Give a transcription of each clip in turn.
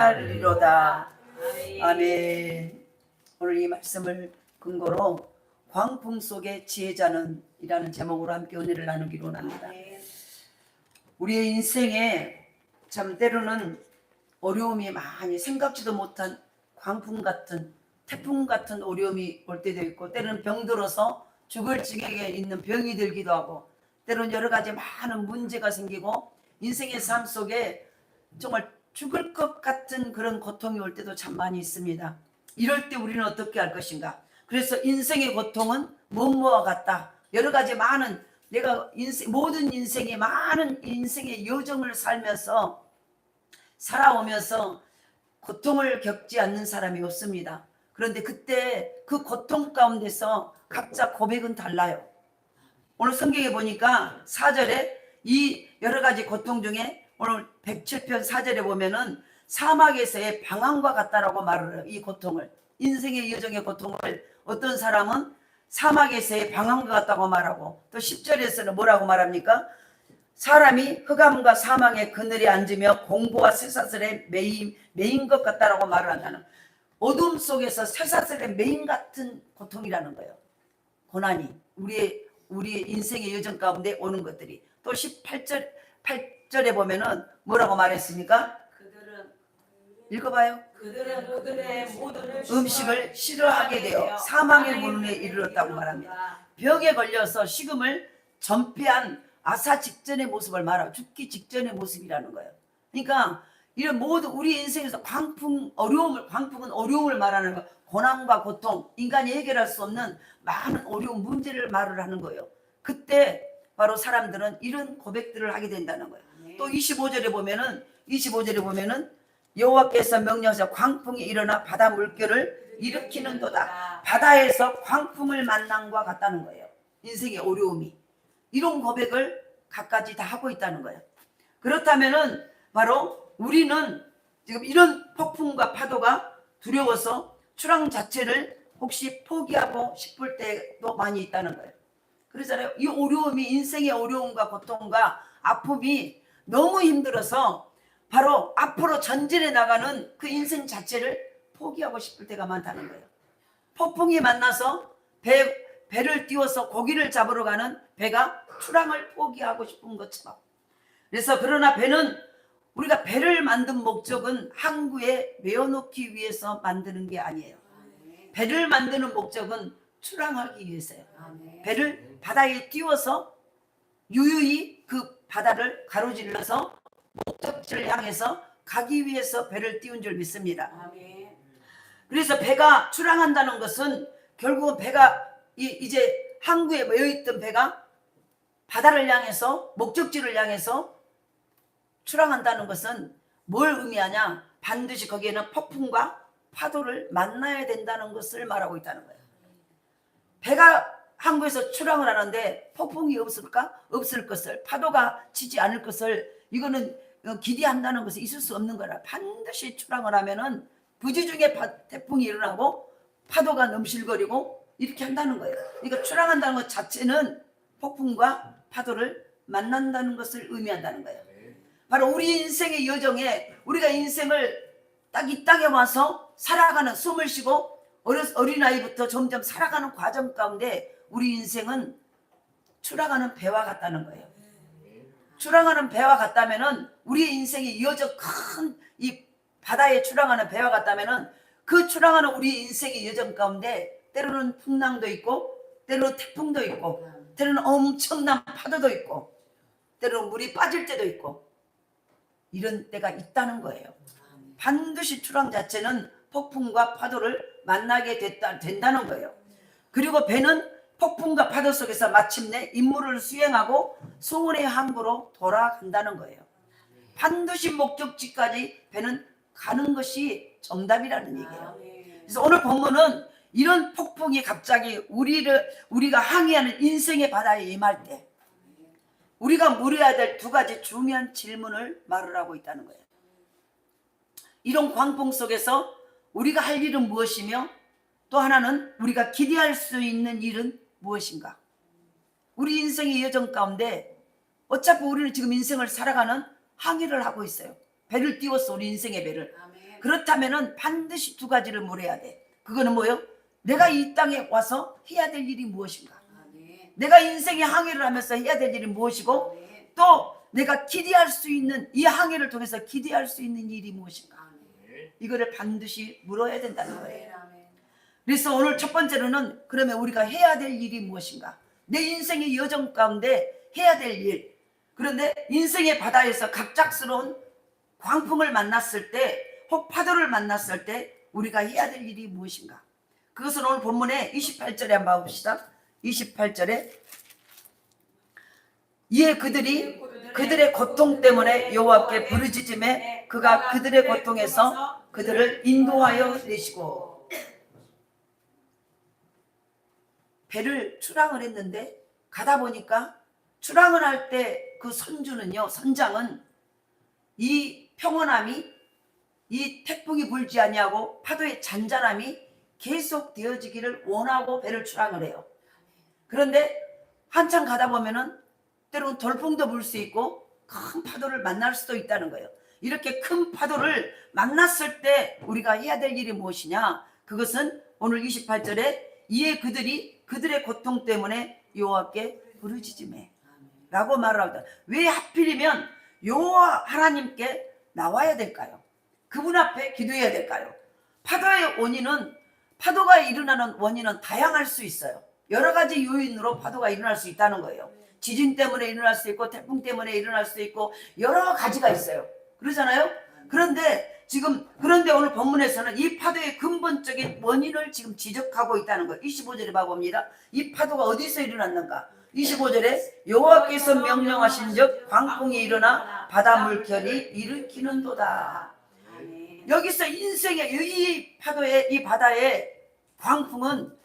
하리로다. 아멘. 오늘 이 말씀을 근거로 광풍 속의 지혜자는 이라는 제목으로 함께 은혜를 나누기로 원합니다. 우리의 인생에 참 때로는 어려움이 많이 생각지도 못한 광풍 같은 태풍 같은 어려움이 올 때도 있고, 때로는 병들어서 죽을 지경에 있는 병이 들기도 하고, 때로는 여러 가지 많은 문제가 생기고 인생의 삶 속에 정말 죽을 것 같은 그런 고통이 올 때도 참 많이 있습니다. 이럴 때 우리는 어떻게 할 것인가? 그래서 인생의 고통은 뭐뭐와 같다. 여러 가지 많은 내가 모든 인생의 많은 인생의 여정을 살아오면서 고통을 겪지 않는 사람이 없습니다. 그런데 그때 그 고통 가운데서 각자 고백은 달라요. 오늘 성경에 보니까 4절에 이 여러 가지 고통 중에 오늘 107편 4절에 보면은 사막에서의 방황과 같다라고 말을 해요. 이 고통을, 인생의 여정의 고통을 어떤 사람은 사막에서의 방황과 같다고 말하고, 또 10절에서는 뭐라고 말합니까? 사람이 흑암과 사망의 그늘에 앉으며 공부와 쇠사슬에 매인 것 같다라고 말을 한다는, 어둠 속에서 쇠사슬에 매인 같은 고통이라는 거예요. 고난이 우리의 인생의 여정 가운데 오는 것들이. 또 8절에 보면은 뭐라고 말했습니까? 읽어봐요. 그들은 그들의 모든 음식을 싫어하게 되어 사망의 문에 이르렀다고 말합니다. 병에 걸려서 식음을 전폐한 아사 직전의 모습을 말하고, 죽기 직전의 모습이라는 거예요. 그러니까 이런 모든 우리 인생에서 광풍은 어려움을 말하는 거, 고난과 고통, 인간이 해결할 수 없는 많은 어려운 문제를 말을 하는 거예요. 그때 바로 사람들은 이런 고백들을 하게 된다는 거예요. 또 25절에 보면은 여호와께서 명령하셔서 광풍이 일어나 바다 물결을 일으키는도다. 바다에서 광풍을 만남과 같다는 거예요. 인생의 어려움이. 이런 고백을 갖가지 다 하고 있다는 거예요. 그렇다면은 바로 우리는 지금 이런 폭풍과 파도가 두려워서 출항 자체를 혹시 포기하고 싶을 때도 많이 있다는 거예요. 그러잖아요. 이 어려움이, 인생의 어려움과 고통과 아픔이 너무 힘들어서 바로 앞으로 전진해 나가는 그 인생 자체를 포기하고 싶을 때가 많다는 거예요. 폭풍이 만나서 배를 띄워서 고기를 잡으러 가는 배가 출항을 포기하고 싶은 것처럼. 그래서 그러나 우리가 배를 만든 목적은 항구에 메어놓기 위해서 만드는 게 아니에요. 배를 만드는 목적은 출항하기 위해서요. 배를 바다에 띄워서 유유히 그 바다를 가로질러서 목적지를 향해서 가기 위해서 배를 띄운 줄 믿습니다. 그래서 배가 출항한다는 것은 결국은 배가 이제 항구에 모여있던 배가 바다를 향해서, 목적지를 향해서 출항한다는 것은 뭘 의미하냐? 반드시 거기에는 폭풍과 파도를 만나야 된다는 것을 말하고 있다는 거예요. 배가 항구에서 출항을 하는데 폭풍이 없을까? 없을 것을, 파도가 치지 않을 것을, 이거는 기대한다는 것은 있을 수 없는 거라. 반드시 출항을 하면은 부지중에 태풍이 일어나고 파도가 넘실거리고 이렇게 한다는 거예요. 그러니까 출항한다는 것 자체는 폭풍과 파도를 만난다는 것을 의미한다는 거예요. 바로 우리 인생의 여정에, 우리가 인생을 딱 이 땅에 와서 살아가는, 숨을 쉬고 어린아이부터 점점 살아가는 과정 가운데 우리 인생은 출항하는 배와 같다는 거예요. 출항하는 배와 같다면은, 우리 인생이 이어져 큰 이 바다에 출항하는 배와 같다면은, 그 출항하는 우리 인생의 여정 가운데 때로는 풍랑도 있고, 때로는 태풍도 있고, 때로는 엄청난 파도도 있고, 때로는 물이 빠질 때도 있고, 이런 때가 있다는 거예요. 반드시 출항 자체는 폭풍과 파도를 만나게 된다는 거예요. 그리고 배는 폭풍과 파도 속에서 마침내 임무를 수행하고 소원의 항구로 돌아간다는 거예요. 반드시 목적지까지 배는 가는 것이 정답이라는 얘기예요. 그래서 오늘 본문은 이런 폭풍이 갑자기 우리가 항해하는 인생의 바다에 임할 때 우리가 물어야 될 두 가지 중요한 질문을 말을 하고 있다는 거예요. 이런 광풍 속에서 우리가 할 일은 무엇이며, 또 하나는 우리가 기대할 수 있는 일은 무엇인가? 우리 인생의 여정 가운데 어차피 우리는 지금 인생을 살아가는 항해를 하고 있어요. 배를 띄웠어, 우리 인생의 배를. 그렇다면은 반드시 두 가지를 물어야 돼. 그거는 뭐요? 내가 이 땅에 와서 해야 될 일이 무엇인가? 내가 인생의 항해를 하면서 해야 될 일이 무엇이고, 또 내가 기대할 수 있는, 이 항해를 통해서 기대할 수 있는 일이 무엇인가? 이거를 반드시 물어야 된다는 거예요. 그래서 오늘 첫 번째로는, 그러면 우리가 해야 될 일이 무엇인가? 내 인생의 여정 가운데 해야 될 일. 그런데 인생의 바다에서 갑작스러운 광풍을 만났을 때, 혹 파도를 만났을 때 우리가 해야 될 일이 무엇인가? 그것은 오늘 본문의 28절에 한번 봅시다. 28절에 이에 그들의 고통 때문에 여호와께 부르짖음에 그가 그들의 고통에서 그들을 인도하여 내시고. 배를 출항을 했는데 가다 보니까, 출항을 할 때 그 선주는요, 선장은 이 평온함이, 이 태풍이 불지 아니하고 파도의 잔잔함이 계속 되어지기를 원하고 배를 출항을 해요. 그런데 한참 가다 보면은 때로는 돌풍도 불 수 있고 큰 파도를 만날 수도 있다는 거예요. 이렇게 큰 파도를 만났을 때 우리가 해야 될 일이 무엇이냐? 그것은 오늘 28절에 이에 그들의 고통 때문에 여호와께 부르짖음해 라고 말을 합니다. 왜 하필이면 여호와 하나님께 나와야 될까요? 그분 앞에 기도해야 될까요? 파도가 일어나는 원인은 다양할 수 있어요. 여러 가지 요인으로 파도가 일어날 수 있다는 거예요. 지진 때문에 일어날 수 있고, 태풍 때문에 일어날 수 있고, 여러 가지가 있어요. 그러잖아요? 그런데 오늘 본문에서는 이 파도의 근본적인 원인을 지금 지적하고 있다는 거예요. 25절에 봐봅니다. 이 파도가 어디서 일어났는가? 25절에 여호와께서 명령하신즉 광풍이 일어나 바다 물결이 일으키는도다. 여기서 인생의 이 파도의, 이 바다의 광풍은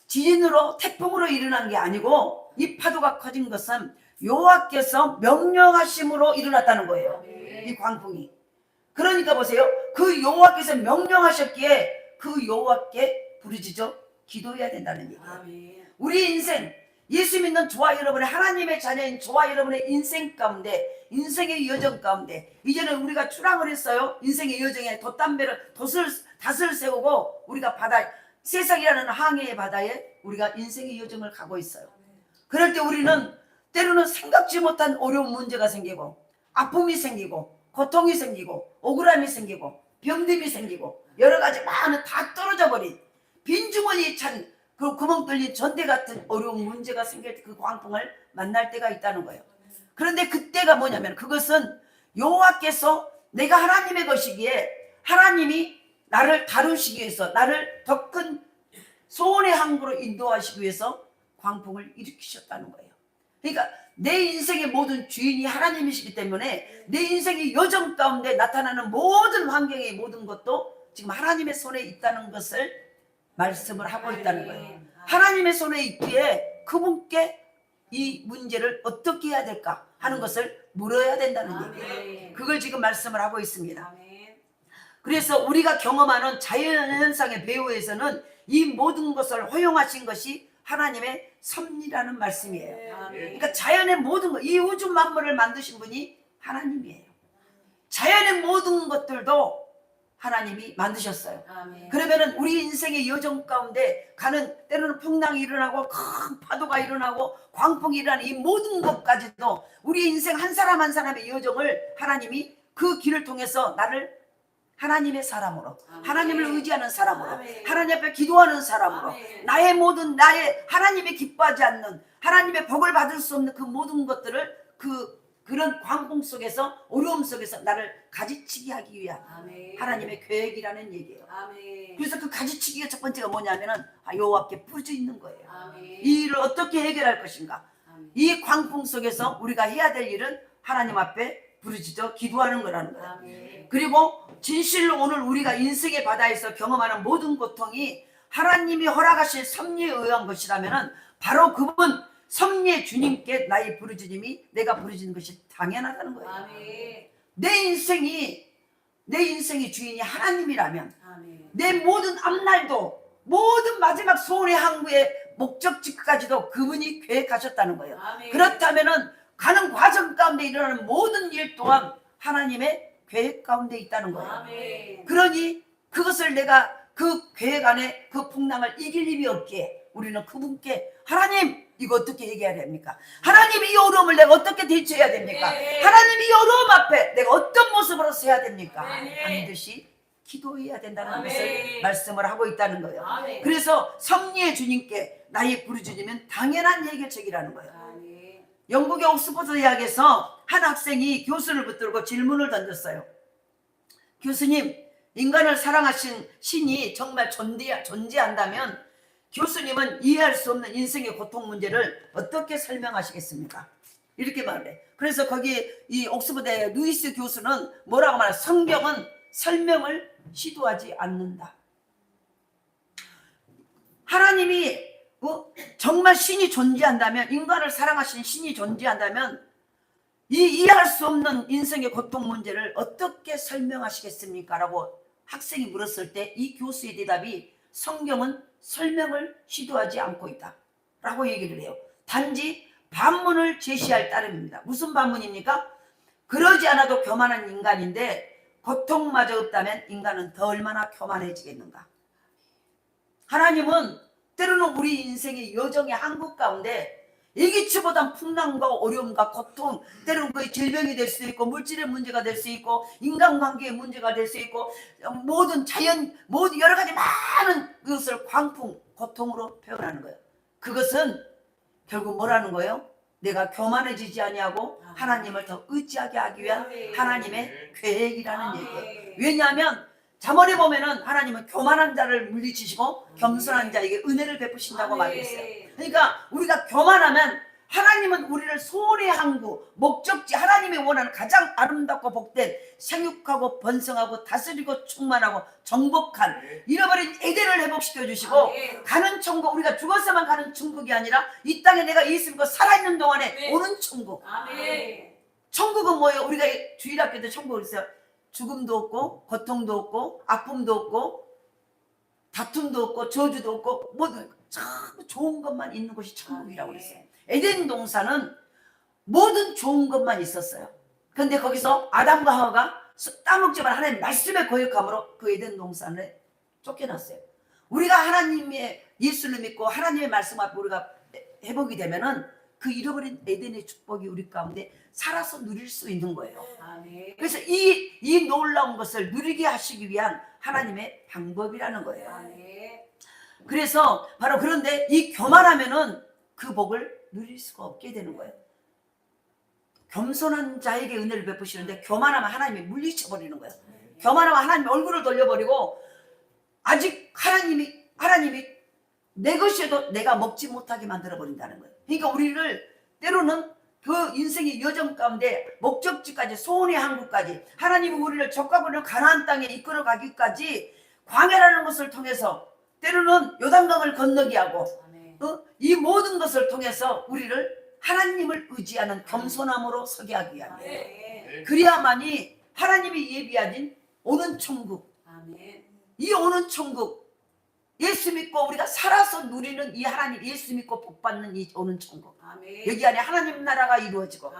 지진으로, 태풍으로 일어난 게 아니고, 이 파도가 커진 것은 여호와께서 명령하심으로 일어났다는 거예요. 이 광풍이. 그러니까 보세요. 그 여호와께서 명령하셨기에 그 여호와께 부르짖어 기도해야 된다는 얘기예요. 우리 인생, 예수 믿는 저와 여러분의, 하나님의 자녀인 저와 여러분의 인생 가운데, 인생의 여정 가운데, 이제는 우리가 출항을 했어요. 인생의 여정에 닷을 세우고 우리가 세상이라는 항해의 바다에 우리가 인생의 여정을 가고 있어요. 그럴 때 우리는 때로는 생각지 못한 어려운 문제가 생기고, 아픔이 생기고, 고통이 생기고, 억울함이 생기고, 병듦이 생기고, 여러 가지 많은 다 떨어져 버린 빈주머니에 찬 그 구멍 뚫린 전대 같은 어려운 문제가 생길 때 그 광풍을 만날 때가 있다는 거예요. 그런데 그때가 뭐냐면, 그것은 여호와께서 내가 하나님의 것이기에 하나님이 나를 다루시기 위해서, 나를 더 큰 소원의 항구로 인도하시기 위해서 광풍을 일으키셨다는 거예요. 그러니까 내 인생의 모든 주인이 하나님이시기 때문에 내 인생의 여정 가운데 나타나는 모든 환경의 모든 것도 지금 하나님의 손에 있다는 것을 말씀을 하고 있다는 거예요. 하나님의 손에 있기에 그분께 이 문제를 어떻게 해야 될까 하는 것을 물어야 된다는 얘기예요. 그걸 지금 말씀을 하고 있습니다. 그래서 우리가 경험하는 자연현상의 배후에서는 이 모든 것을 허용하신 것이 하나님의 섭리라는 말씀이에요. 그러니까 자연의 모든 것, 이 우주 만물을 만드신 분이 하나님이에요. 자연의 모든 것들도 하나님이 만드셨어요. 그러면은 우리 인생의 여정 가운데 가는, 때로는 풍랑이 일어나고 큰 파도가 일어나고 광풍이 일어나는 이 모든 것까지도 우리 인생 한 사람 한 사람의 여정을 하나님이 그 길을 통해서 나를 하나님의 사람으로, 하나님을 의지하는 사람으로, 하나님 앞에 기도하는 사람으로, 나의 모든, 하나님이 기뻐하지 않는, 하나님의 복을 받을 수 없는 그 모든 것들을 그런 광풍 속에서, 어려움 속에서 나를 가지치기 하기 위한 하나님의 계획이라는 얘기예요. 그래서 그 가지치기가 첫 번째가 뭐냐면은 여호와께 부르짖는 거예요. 이 일을 어떻게 해결할 것인가. 이 광풍 속에서 우리가 해야 될 일은 하나님 앞에 부르짖어 기도하는 거라는 거예요. 그리고 진실로 오늘 우리가 인생의 바다에서 경험하는 모든 고통이 하나님이 허락하실 섭리에 의한 것이라면은 바로 그분 섭리의 주님께 나의 부르짖음이, 내가 부르짖는 것이 당연하다는 거예요. 내 인생이 주인이 하나님이라면 내 모든 앞날도, 모든 마지막 소원의 항구의 목적지까지도 그분이 계획하셨다는 거예요. 그렇다면은 가는 과정 가운데 일어나는 모든 일 또한 하나님의 계획 가운데 있다는 거예요. 아멘. 그러니 그것을 내가 그 계획 안에 그 풍랑을 이길 힘이 없기에 우리는 그분께 하나님 이거 어떻게 얘기해야 됩니까? 하나님 이 어려움을 내가 어떻게 대처해야 됩니까? 네. 하나님 이 어려움 앞에 내가 어떤 모습으로 서야 됩니까? 네. 반드시 기도해야 된다는 아멘. 것을 말씀을 하고 있다는 거예요. 아멘. 그래서 섭리의 주님께 나의 부르짖으면 당연한 해결책이라는 거예요. 아멘. 영국의 옥스퍼드 대학에서 한 학생이 교수를 붙들고 질문을 던졌어요. 교수님, 인간을 사랑하신 신이 정말 존재한다면 교수님은 이해할 수 없는 인생의 고통 문제를 어떻게 설명하시겠습니까? 이렇게 말해. 그래서 거기 이 옥스퍼드의 루이스 교수는 뭐라고 말해? 성경은 설명을 시도하지 않는다. 하나님이 정말 신이 존재한다면, 인간을 사랑하신 신이 존재한다면 이 이해할 수 없는 인생의 고통 문제를 어떻게 설명하시겠습니까? 라고 학생이 물었을 때 이 교수의 대답이 성경은 설명을 시도하지 않고 있다 라고 얘기를 해요. 단지 반문을 제시할 따름입니다. 무슨 반문입니까? 그러지 않아도 교만한 인간인데 고통마저 없다면 인간은 더 얼마나 교만해지겠는가. 하나님은 때로는 우리 인생의 여정의 한국 가운데 예기치보단 풍랑과 어려움과 고통, 때로는 그 질병이 될 수도 있고 물질의 문제가 될 수 있고 인간관계의 문제가 될 수 있고 모든 여러 가지 많은 그것을 광풍, 고통으로 표현하는 거예요. 그것은 결국 뭐라는 거예요? 내가 교만해지지 아니하고 하나님을 더 의지하게 하기 위한 하나님의 계획이라는 얘기예요. 왜냐하면 잠언에 보면은 하나님은 교만한 자를 물리치시고 겸손한 자에게 은혜를 베푸신다고 말했어요. 그러니까 우리가 교만하면 하나님은 우리를 소원의 항구, 목적지, 하나님이 원하는 가장 아름답고 복된 생육하고 번성하고 다스리고 충만하고 정복한 잃어버린 에덴을 회복시켜 주시고 가는 천국, 우리가 죽어서만 가는 천국이 아니라 이 땅에 내가 예수 믿고 살아있는 동안에 오는 천국. 천국은 뭐예요? 우리가 주일학교 때 천국을 있어요. 죽음도 없고 고통도 없고 아픔도 없고 다툼도 없고 저주도 없고 모든 참 좋은 것만 있는 곳이 천국이라고 그랬어요. 에덴 동산은 모든 좋은 것만 있었어요. 그런데 거기서 아담과 하와가 따먹지만 하나님 말씀의 거역함으로 그 에덴 동산을 쫓겨났어요. 우리가 하나님의 예수를 믿고 하나님의 말씀 앞에 우리가 회복이 되면은 그 잃어버린 에덴의 축복이 우리 가운데 살아서 누릴 수 있는 거예요. 그래서 이 놀라운 것을 누리게 하시기 위한 하나님의 방법이라는 거예요. 그래서 바로 그런데 이 교만하면은 그 복을 누릴 수가 없게 되는 거예요. 겸손한 자에게 은혜를 베푸시는데 교만하면 하나님이 물리쳐 버리는 거예요. 교만하면 하나님이 얼굴을 돌려버리고 아직 하나님이 내 것이어도 내가 먹지 못하게 만들어 버린다는 거예요. 그러니까 우리를 때로는 그 인생의 여정 가운데 목적지까지 소원의 항구까지 하나님이 우리를 적과보는 가나안 땅에 이끌어 가기까지 광야라는 것을 통해서 때로는 요단강을 건너게 하고 이 모든 것을 통해서 우리를 하나님을 의지하는 겸손함으로 서게 하기 위함이에요. 그래야만이 하나님이 예비하신 오는 천국, 이 오는 천국, 예수 믿고 우리가 살아서 누리는 이 하나님 예수 믿고 복받는 이 오는 천국, 여기 안에 하나님 나라가 이루어지고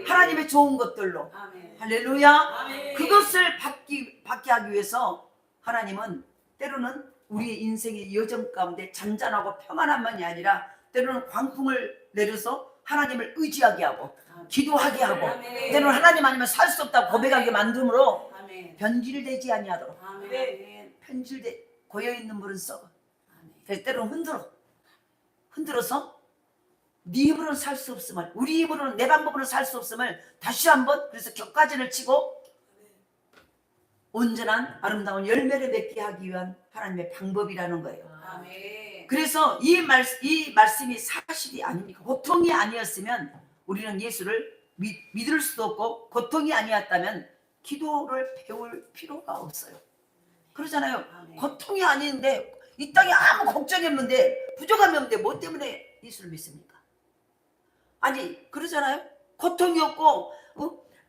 하나님의 좋은 것들로 할렐루야. 그것을 받게 하기 위해서 하나님은 때로는 우리의 인생의 여정 가운데 잔잔하고 평안함만이 아니라 때로는 광풍을 내려서 하나님을 의지하게 하고 기도하게 하고 때로는 하나님 아니면 살 수 없다고 고백하게 만듦으로 변질되지 아니하도록 고여있는 물은 썩어. 그래서 때로는 흔들어서 네 힘으로는 살 수 없음을, 우리 힘으로는 내 방법으로는 살 수 없음을 다시 한번 그래서 격가진을 치고 온전한 아름다운 열매를 맺게 하기 위한 하나님의 방법이라는 거예요. 그래서 이 말씀이 사실이 아닙니까? 고통이 아니었으면 우리는 예수를 믿을 수도 없고 고통이 아니었다면 기도를 배울 필요가 없어요. 그러잖아요. 고통이 아닌데 이 땅에 아무 걱정이 없는데 부족함이 없는데 뭐 때문에 예수를 믿습니까? 아니 그러잖아요. 고통이 없고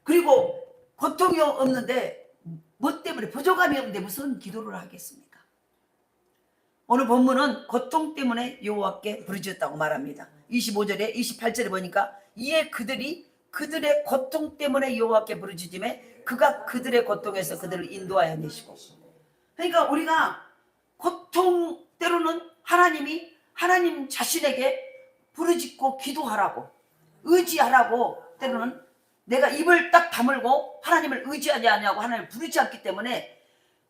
그리고 고통이 없는데 뭐 때문에 부족함이 없는데 무슨 기도를 하겠습니까? 오늘 본문은 고통 때문에 여호와께 부르짖었다고 말합니다. 25절에 28절에 보니까 이에 그들의 고통 때문에 여호와께 부르짖음에 그가 그들의 고통에서 그들을 인도하여 내시고. 그러니까 우리가 고통 때로는 하나님이 하나님 자신에게 부르짖고 기도하라고 의지하라고 때로는 내가 입을 딱 다물고 하나님을 의지하지 않냐고 하나님을 부르지 않기 때문에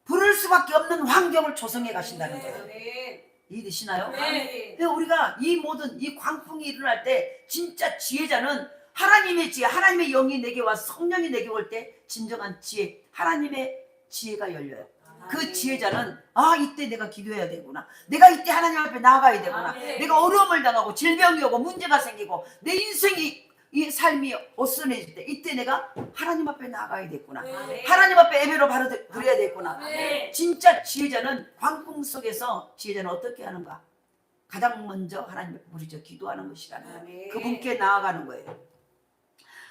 부를 수밖에 없는 환경을 조성해 가신다는 거예요. 이해되시나요? 근데 우리가 이 모든 이 광풍이 일어날 때 진짜 지혜자는 하나님의 지혜, 하나님의 영이 내게 와 성령이 내게 올 때 진정한 지혜, 하나님의 지혜가 열려요. 그 지혜자는 이때 내가 기도해야 되구나. 내가 이때 하나님 앞에 나아가야 되구나. 내가 어려움을 당하고 질병이 오고 문제가 생기고 내 인생이 이 삶이 어수선해질 때 이때 내가 하나님 앞에 나아가야 되구나. 하나님 앞에 예배로 바로 드려야 되구나. 진짜 지혜자는 광풍 속에서 지혜자는 어떻게 하는가? 가장 먼저 하나님 앞에 부르짖어 기도하는 것이라는 거예요. 그분께 나아가는 거예요.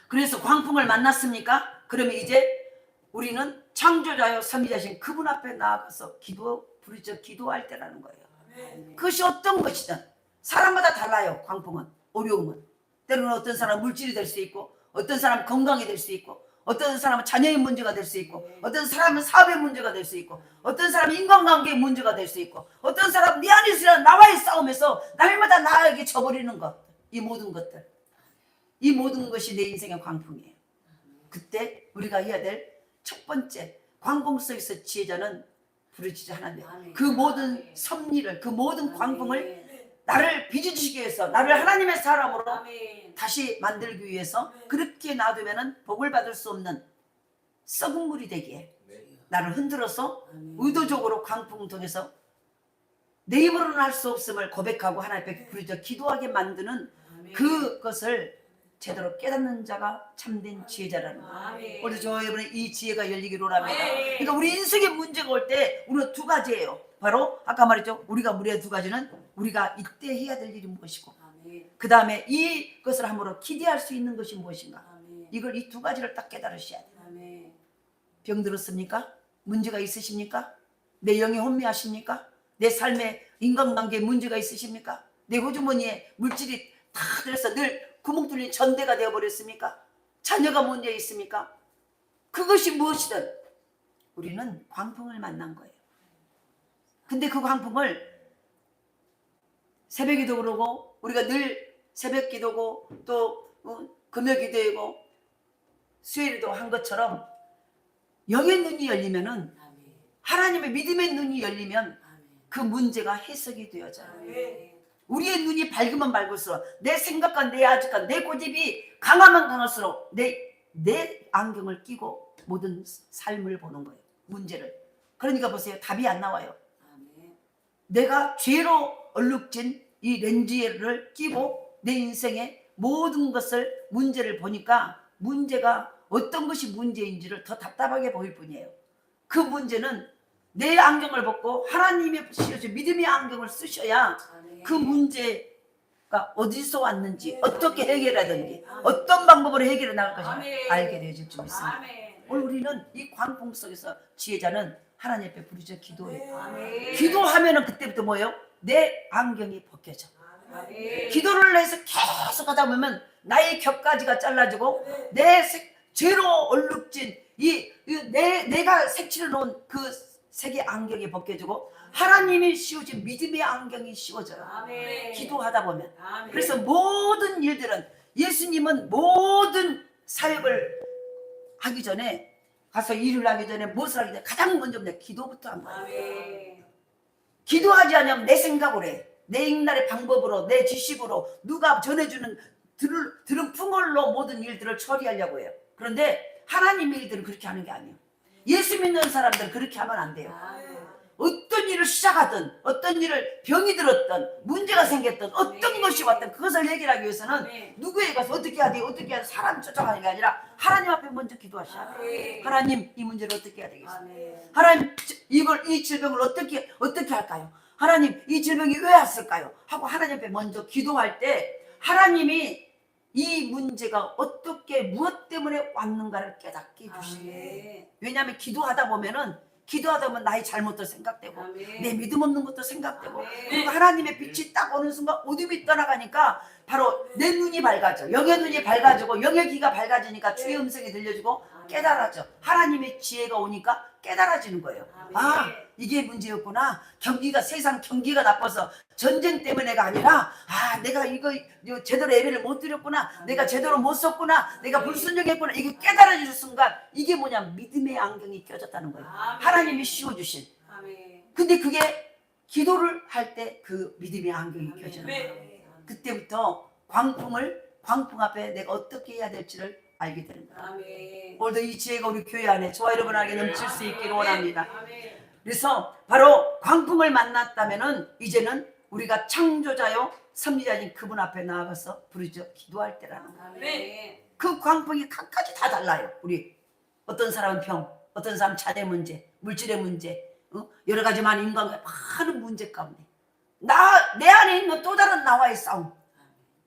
그래서 광풍을 만났습니까? 그러면 이제 우리는 창조자여 선지자신 그분 앞에 나아가서 부르짖어 기도할 때라는 거예요. 그것이 어떤 것이든 사람마다 달라요. 광풍은, 어려움은. 때로는 어떤 사람은 물질이 될 수 있고, 어떤 사람은 건강이 될 수 있고, 어떤 사람은 자녀의 문제가 될 수 있고, 어떤 사람은 사업의 문제가 될 수 있고, 어떤 사람은 인간관계의 문제가 될 수 있고, 어떤 사람은 내 안에 있으려 나와의 싸움에서 날마다 나에게 져버리는 것. 이 모든 것들, 이 모든 것이 내 인생의 광풍이에요. 그때 우리가 해야 될 첫 번째, 광풍 속에서 지혜자는 부르짖어 하나님. 그 모든 섭리를, 그 모든 광풍을 나를 빚어주시기 위해서, 나를 하나님의 사람으로 다시 만들기 위해서 그렇게 놔두면 복을 받을 수 없는 썩은 물이 되기에 나를 흔들어서 의도적으로 광풍을 통해서 내 힘으로는 할 수 없음을 고백하고 하나님 앞에 부르짖어 기도하게 만드는 그것을 제대로 깨닫는 자가 참된 지혜자라는 거예요. 오늘 저 여러분의 이 지혜가 열리기를 원합니다. 그러니까 우리 인생에 문제가 올 때 우리는 두 가지예요. 바로 아까 말했죠. 우리가 무리의 두 가지는 우리가 이때 해야 될 일이 무엇이고, 그 다음에 이것을 함으로 기대할 수 있는 것이 무엇인가. 이걸 이 두 가지를 딱 깨달으셔야 돼요. 병 들었습니까? 문제가 있으십니까? 내 영이 혼미하십니까? 내 삶에 인간관계에 문제가 있으십니까? 내 호주머니에 물질이 다 들어서 늘 구멍 뚫린 전대가 되어버렸습니까? 자녀가 문제 있습니까? 그것이 무엇이든 우리는 광풍을 만난 거예요. 근데 그 광풍을 새벽기도 그러고 우리가 늘 새벽기도고 또 금요기도이고 수요일도 한 것처럼 영의 눈이 열리면은, 하나님의 믿음의 눈이 열리면 그 문제가 해석이 되어져요. 우리의 눈이 밝으면 밝을수록, 내 생각과 내 아직과 내 고집이 강하면 강할수록 내 안경을 끼고 모든 삶을 보는 거예요. 문제를. 그러니까 보세요. 답이 안 나와요. 내가 죄로 얼룩진 이 렌즈를 끼고 내 인생의 모든 것을, 문제를 보니까 문제가 어떤 것이 문제인지를 더 답답하게 보일 뿐이에요. 그 문제는 내 안경을 벗고 하나님의 씌워준 믿음의 안경을 쓰셔야 그 문제가 어디서 왔는지, 어떻게 해결하든지, 어떤 방법으로 해결해 나갈 것인지 알게 되어질 줄 믿습니다. 오늘 우리는 이 광풍 속에서 지혜자는 하나님 앞에 부르짖어 기도해요. 기도하면은 그때부터 뭐예요? 내 안경이 벗겨져. 기도를 해서 계속 하다 보면 나의 겹가지가 잘라지고 내 죄로 얼룩진 내가 색칠해 놓은 그 색의 안경이 벗겨지고 하나님이 씌워진 믿음의 안경이 씌워져요. 기도하다 보면. 그래서 모든 일들은, 예수님은 모든 사역을 하기 전에, 가서 일을 하기 전에, 무엇을 하기 전에 가장 먼저 기도부터 한 거예요. 기도하지 않으면 내 생각으로 해. 내 옛날의 방법으로, 내 지식으로, 누가 전해주는 들은 풍월로 모든 일들을 처리하려고 해요. 그런데 하나님의 일들은 그렇게 하는 게 아니에요. 예수 믿는 사람들은 그렇게 하면 안 돼요. 어떤 일을 시작하든, 어떤 일을 병이 들었든, 문제가 생겼든, 어떤 것이 왔든 그것을 해결하기 위해서는 누구에 가서 어떻게 해야 돼, 어떻게 해야 돼, 사람 쫓아가는 게 아니라 하나님 앞에 먼저 기도하셔야 돼요. 하나님, 이 문제를 어떻게 해야 되겠어요? 하나님, 이 질병을 어떻게 할까요? 하나님, 이 질병이 왜 왔을까요? 하고 하나님 앞에 먼저 기도할 때 하나님이 이 문제가 어떻게, 무엇 때문에 왔는가를 깨닫게 해주시네. 왜냐하면 기도하다 보면 나의 잘못도 생각되고 내 믿음 없는 것도 생각되고, 그리고 하나님의 빛이 딱 오는 순간 어둠이 떠나가니까 바로 내 눈이 밝아져. 영의 눈이 밝아지고 영의 귀가 밝아지니까 주의 음성이 들려지고 깨달아져. 하나님의 지혜가 오니까 깨달아지는 거예요. 아멘. 아, 이게 문제였구나. 세상 경기가 나빠서 전쟁 때문에가 아니라, 아, 내가 이거 제대로 예배를 못 드렸구나. 내가 제대로 못 썼구나. 내가 불순종했구나. 이게 깨달아지는 순간 이게 뭐냐, 믿음의 안경이 껴졌다는 거예요. 아멘. 하나님이 씌워주신. 아멘. 근데 그게 기도를 할 때 그 믿음의 안경이 껴지는 거예요. 아멘. 그때부터 광풍 앞에 내가 어떻게 해야 될지를 알게 되는 거예요. 아멘. 오늘도 이 지혜가 우리 교회 안에 저와 여러분에게 넘칠 수 있기를 원합니다. 아멘. 그래서 바로 광풍을 만났다면은 이제는 우리가 창조자요 섭리자인 그분 앞에 나아가서 부르짖어 기도할 때라는 거예요. 아멘. 그 광풍이 각가지 다 달라요. 우리 어떤 사람은 병, 어떤 사람은 자녀 문제, 물질의 문제, 여러 가지 많은 인간과 많은 문제 가운데 내 안에 있는 또 다른 나와의 싸움,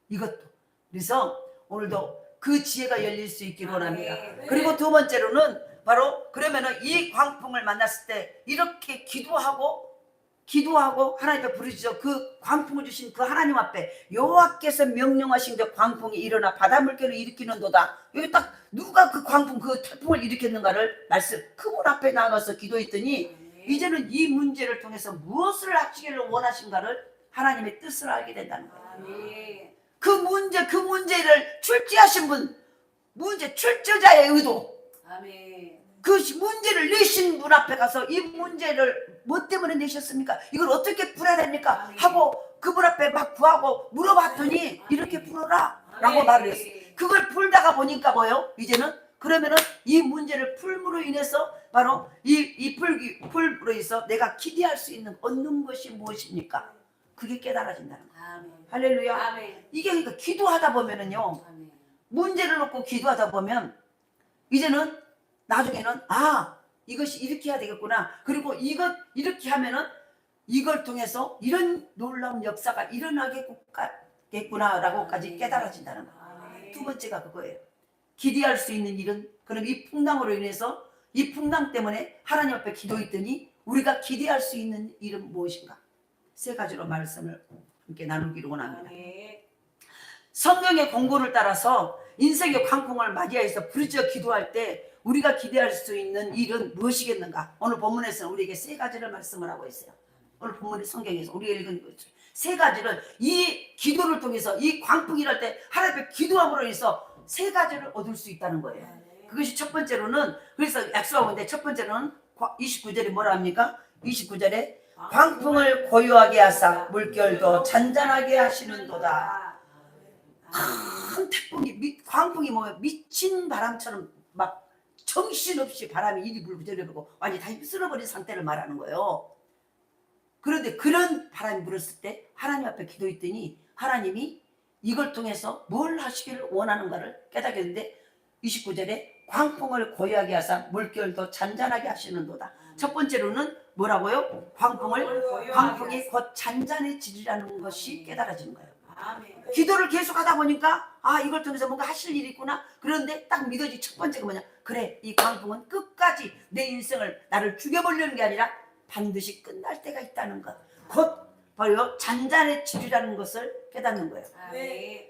이것도. 그래서 오늘도 그 지혜가 열릴 수 있기를 원합니다. 그리고 두 번째로는 바로 그러면은 이 광풍을 만났을 때 이렇게 기도하고 하나님 앞에 부르짖어 그 광풍을 주신 그 하나님 앞에 여호와께서 명령하신 그 광풍이 일어나 바다 물결을 일으키는도다. 여기 딱 누가 그 광풍 그 태풍을 일으켰는가를 말씀 그분 앞에 나가서 기도했더니 이제는 이 문제를 통해서 무엇을 하시기를 원하신가를 하나님의 뜻을 알게 된다는 거예요. 아멘. 그 문제를 출제하신 분, 출제자의 의도, 아멘. 그 문제를 내신 분 앞에 가서 이 문제를 뭐 때문에 내셨습니까? 이걸 어떻게 풀어야 됩니까? 하고 그분 앞에 막 구하고 물어봤더니 이렇게 풀어라 라고 말을 했어요. 그걸 풀다가 보니까 뭐예요? 이제는 그러면은 이 문제를 풀므로 인해서 바로 이 풀므로 인해서 내가 기대할 수 있는 얻는 것이 무엇입니까? 그게 깨달아진다는 거예요. 아멘. 할렐루야. 아멘. 이게 그러니까 기도하다 보면은요, 아멘. 문제를 놓고 기도하다 보면 이제는 나중에는 이것이 이렇게 해야 되겠구나. 그리고 이렇게 하면은 이걸 통해서 이런 놀라운 역사가 일어나겠구나라고까지 깨달아진다는 거예요. 아멘. 두 번째가 그거예요. 기대할 수 있는 일은, 그럼 이 풍랑으로 인해서 이 풍랑 때문에 하나님 앞에 기도했더니 우리가 기대할 수 있는 일은 무엇인가? 세 가지로 말씀을 함께 나누기를 원합니다. 아멘. 성경의 공고를 따라서 인생의 광풍을 맞이해서 부르짖어 기도할 때 우리가 기대할 수 있는 일은 무엇이겠는가? 오늘 본문에서는 우리에게 세 가지를 말씀을 하고 있어요. 오늘 본문의 성경에서 우리가 읽은 거죠. 세 가지를 이 기도를 통해서 이 광풍이 일할 때 하나님 앞에 기도함으로 해서 세 가지를 얻을 수 있다는 거예요. 그것이 첫 번째로는, 그래서 약속하고 있는데 첫 번째로는 29절에 뭐라 합니까? 29절에 광풍을 고요하게 하사 물결도 잔잔하게 하시는도다. 큰 태풍이, 광풍이 뭐예요? 미친 바람처럼 막 정신없이 바람이 이리 불고 저리 불고 완전히 다 휩쓸어버린 상태를 말하는 거예요. 그런데 그런 바람이 불었을 때 하나님 앞에 기도했더니 하나님이 이걸 통해서 뭘 하시기를 원하는가를 깨닫겠는데 29절에 광풍을 고요하게 하사 물결도 잔잔하게 하시는도다. 첫 번째로는 뭐라고요? 광풍이 곧 잔잔해지리라는 것이 깨달아지는 거예요. 아멘. 기도를 계속하다 보니까 이걸 통해서 뭔가 하실 일이 있구나. 그런데 딱 믿어지 첫 번째가 뭐냐? 그래, 이 광풍은 끝까지 내 인생을 나를 죽여보려는 게 아니라 반드시 끝날 때가 있다는 것. 곧 바로 잔잔해지리라는 것을 깨닫는 거예요. 아멘.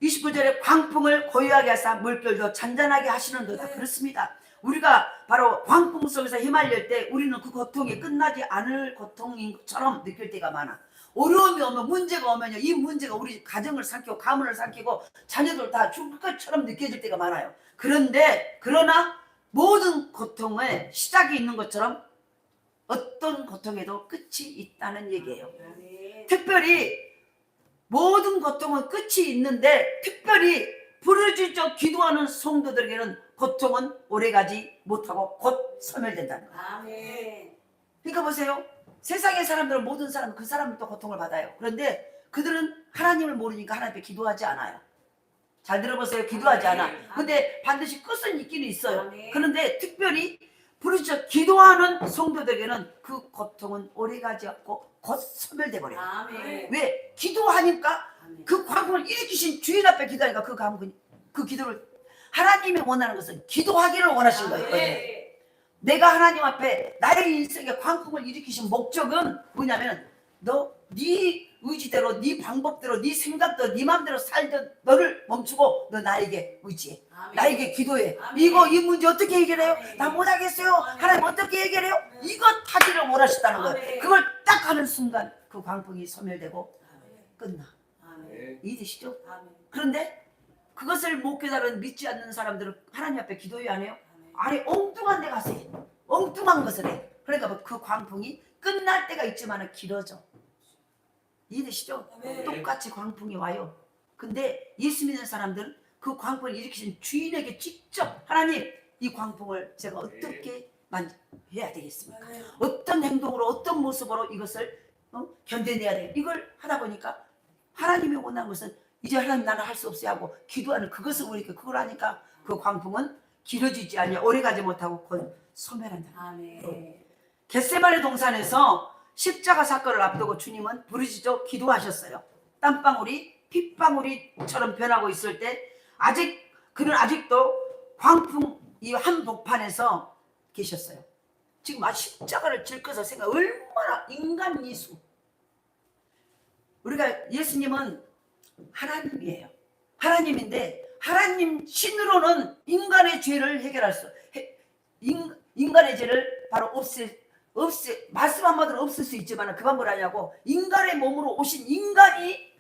29절에 광풍을 고요하게 하사 물결도 잔잔하게 하시는도다. 그렇습니다. 우리가 바로 광풍 속에서 휘말릴 때 우리는 그 고통이 끝나지 않을 고통인 것처럼 느낄 때가 많아. 어려움이 오면, 문제가 오면요, 이 문제가 우리 가정을 삼키고 가문을 삼키고 자녀들 다 죽을 것처럼 느껴질 때가 많아요. 그러나 모든 고통에 시작이 있는 것처럼 어떤 고통에도 끝이 있다는 얘기예요. 아멘. 특별히 모든 고통은 끝이 있는데 특별히 부르짖어 기도하는 성도들에게는 고통은 오래가지 못하고 곧 소멸된다는 거예요. 아멘. 그러니까 보세요. 세상의 사람들은, 모든 사람은 그 사람은 또 고통을 받아요. 그런데 그들은 하나님을 모르니까 하나님 앞에 기도하지 않아요. 잘 들어보세요. 기도하지 않아. 근데 반드시 끝은 있기는 있어요. 그런데 특별히 부르짖어 기도하는 성도들에게는 그 고통은 오래가지 않고 곧 소멸돼 버려요. 아멘. 왜? 기도하니까 그 광풍을 일으키신 주인 앞에 기도하니까 그 기도를, 하나님이 원하는 것은 기도하기를 원하신 거예요. 아멘. 내가 하나님 앞에 나의 인생에 광풍을 일으키신 목적은 뭐냐면 네 의지대로 네 방법대로 네 생각대로 네 마음대로 살던 너를 멈추고 너 나에게 의지해. 아멘. 나에게 기도해. 아멘. 이거 이 문제 어떻게 해결해요? 아멘. 나 못하겠어요. 아멘. 하나님 어떻게 해결해요? 이거 하기를 원하시다는 거예요. 아멘. 그걸 딱 하는 순간 그 광풍이 소멸되고 아멘. 끝나. 아멘. 이해되시죠? 아멘. 그런데 그것을 못 깨달은 믿지 않는 사람들은 하나님 앞에 기도해야 안 해요? 아멘. 아니 엉뚱한 데 가서 해. 엉뚱한 것을 해. 그러니까 그 광풍이 끝날 때가 있지만 길어져. 이해되시죠? 네. 똑같이 광풍이 와요. 근데 예수 믿는 사람들은 그 광풍을 일으키신 주인에게 직접 하나님 이 광풍을 제가 어떻게 해야 되겠습니까? 아멘. 어떤 행동으로 어떤 모습으로 이것을 견뎌내야 돼. 이걸 하다 보니까 하나님이 원하는 것은 이제 하나님 나는 할 수 없어요 하고 기도하는 그것을 우리가 그걸 하니까 그 광풍은 길어지지 않냐 오래가지 못하고 곧 소멸한다. 아멘. 겟세마네 동산에서 십자가 사건을 앞두고 주님은 부르짖어 기도하셨어요. 땀방울이 핏방울이처럼 변하고 있을 때 그는 아직도 광풍 이 한복판에서 계셨어요. 지금 십자가를 찔러서 생각 얼마나 인간 예수. 우리가 예수님은 하나님이에요. 하나님인데 하나님 신으로는 인간의 죄를 해결할 수 인간의 죄를 바로 없애 말씀 한마디로 없을 수 있지만 그 방법을 하냐고 인간의 몸으로 오신 인간이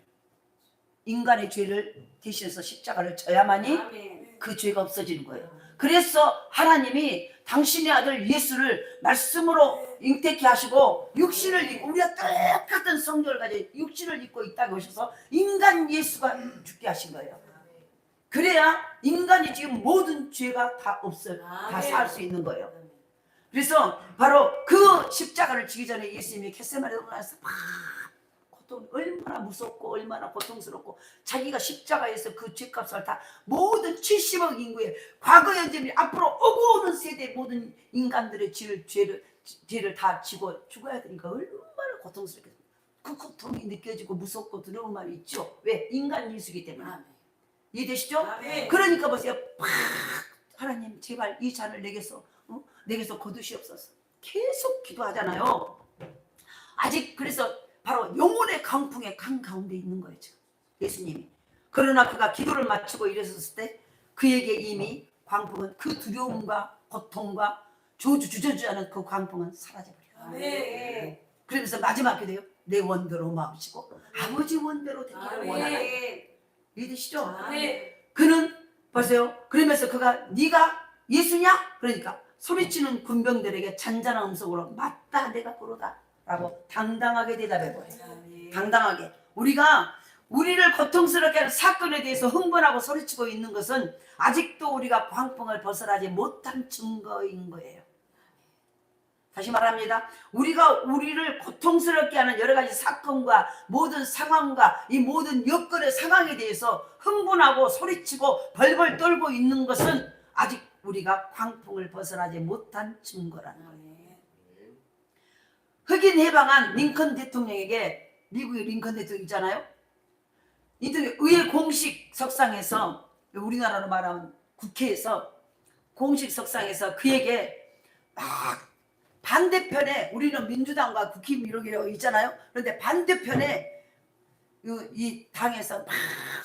인간의 죄를 대신해서 십자가를 져야만이 아멘. 그 죄가 없어지는 거예요. 그래서 하나님이 당신의 아들 예수를 말씀으로 잉태케 하시고 육신을 입고 우리가 똑같은 성경을 가지고 육신을 입고 이 땅에 오셔서 인간 예수가 죽게 하신 거예요. 그래야 인간이 지금 모든 죄가 다 없어요. 다 살 수 있는 거예요. 그래서 바로 그 십자가를 지기 전에 예수님이 겟세마네 동산에서 막 얼마나 무섭고 얼마나 고통스럽고 자기가 십자가에서 그 죄값을 다 모든 70억 인구의 과거 현재 및 앞으로 오고 오는 세대 모든 인간들의 죄를 다 지고 죽어야 되니까 얼마나 고통스럽게 그 고통이 느껴지고 무섭고 두려운 마음이 있죠. 왜? 인간 예수이기 때문에. 이해되시죠? 아멘. 그러니까 보세요. 팍 하나님 제발 이 잔을 내게서 거두시옵소서. 계속 기도하잖아요. 아직 그래서 바로 영혼의 강풍의 강 가운데 있는 거예요 지금 예수님이. 그러나 그가 기도를 마치고 일어섰을 때 그에게 이미 광풍은 그 두려움과 고통과 주저주저하는 그 광풍은 사라져버려요. 아멘. 그러면서 마지막 기도요. 내 원대로 마음시고 아버지 원대로 되기를 원하나. 믿으시죠? 아멘. 그는 보세요. 그러면서 그가 네가 예수냐? 그러니까 소리치는 군병들에게 잔잔한 음성으로 맞다 내가 그러다 라고 당당하게 대답해버려요. 당당하게. 우리를 고통스럽게 하는 사건에 대해서 흥분하고 소리치고 있는 것은 아직도 우리가 광풍을 벗어나지 못한 증거인 거예요. 다시 말합니다. 우리를 고통스럽게 하는 여러 가지 사건과 모든 상황과 이 모든 여건의 상황에 대해서 흥분하고 소리치고 벌벌 떨고 있는 것은 아직 우리가 광풍을 벗어나지 못한 증거라는 거예요. 흑인 해방한 링컨 대통령에게 미국의 링컨 대통령 있잖아요. 의회 공식 석상에서 우리나라로 말하면 국회에서 공식 석상에서 그에게 막 반대편에 우리는 민주당과 국힘 이렇게 있잖아요. 그런데 반대편에 이 당에서 막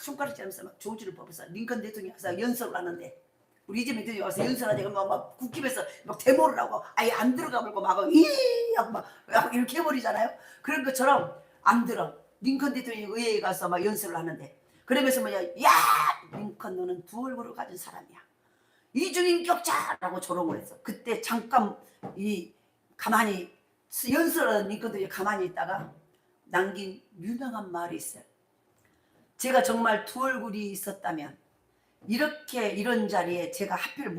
손가락질하면서 막 조지를 뽑아서 링컨 대통령이 와서 연설을 하는데 우리 이재명 대통령이 와서 연설하니까 막 국힘에서 막 데모를 하고 아예 안 들어가 버리고 막 하고 막 이렇게 해버리잖아요. 그런 것처럼 안 들어. 링컨 대통령이 의회에 가서 막 연설을 하는데 그러면서 뭐냐, 야 링컨 너는 두 얼굴을 가진 사람이야. 이중인격자라고 조롱을 했어. 그때 잠깐 가만히 연설하는 링컨들이 가만히 있다가 남긴 유명한 말이 있어요. 제가 정말 두 얼굴이 있었다면 이런 자리에 제가 하필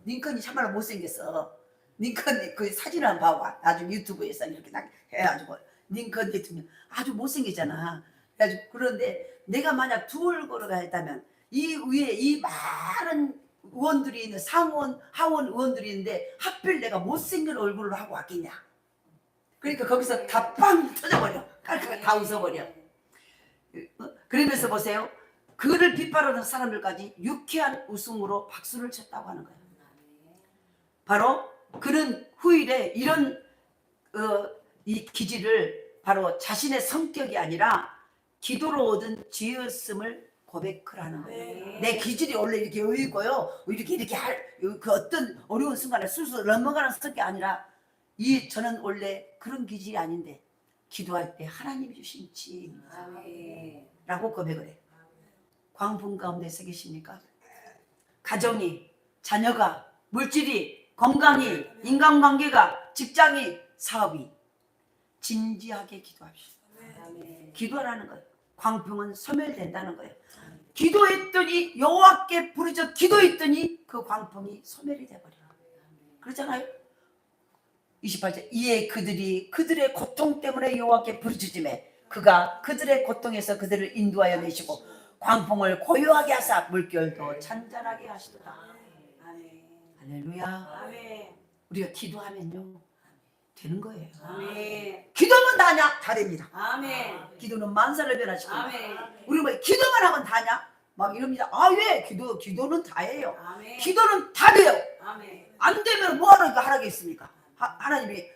링컨이 참말로 못생겼어. 링컨 그 사진을 한번 봐봐. 나중에 유튜브에서 이렇게 딱 해가지고 링컨 대통령 아주 못생겼잖아. 그래가지고 그런데 내가 만약 두 얼굴을 했다면 이 위에 이 많은 의원들이 있는 상원 하원 의원들이 있는데 하필 내가 못생긴 얼굴로 하고 왔겠냐. 그러니까 거기서 다 빵 터져버려. 깔깔 다 웃어버려. 그러면서 보세요. 그를 비판하는 사람들까지 유쾌한 웃음으로 박수를 쳤다고 하는 거예요. 바로 그는 후일에 이런 이 기질을 바로 자신의 성격이 아니라 기도로 얻은 지었음을 고백하라는 거예요. 내 기질이 원래 이렇게 여유있고요, 이렇게 그 어떤 어려운 순간에 술술 넘어가는 성격이 아니라 저는 원래 그런 기질이 아닌데 기도할 때 하나님이 주신 지혜라고 고백을 해. 광분 가운데 서 계십니까? 가정이, 자녀가, 물질이, 건강이, 인간관계가, 직장이, 사업이 진지하게 기도합시다. 기도하라는 거예요. 광풍은 소멸된다는 거예요. 기도했더니 여호와께 부르짖어 기도했더니 그 광풍이 소멸이 돼버려요. 그렇잖아요. 28절 이에 그들의 고통 때문에 여호와께 부르짖음에 그가 그들의 고통에서 그들을 인도하여 내시고 광풍을 고요하게 하사 물결도 잔잔하게 하시더라. 할렐루야. 우리가 기도하면요 되는 거예요. 기도는 다냐? 다 됩니다. 기도는 만사를 변화시키고 우리 뭐 기도만 하면 다냐? 막 이럽니다. 아 왜? 기도는 다예요. 기도는 다 돼요. 안 되면 뭐하러 하라겠습니까? 하나님이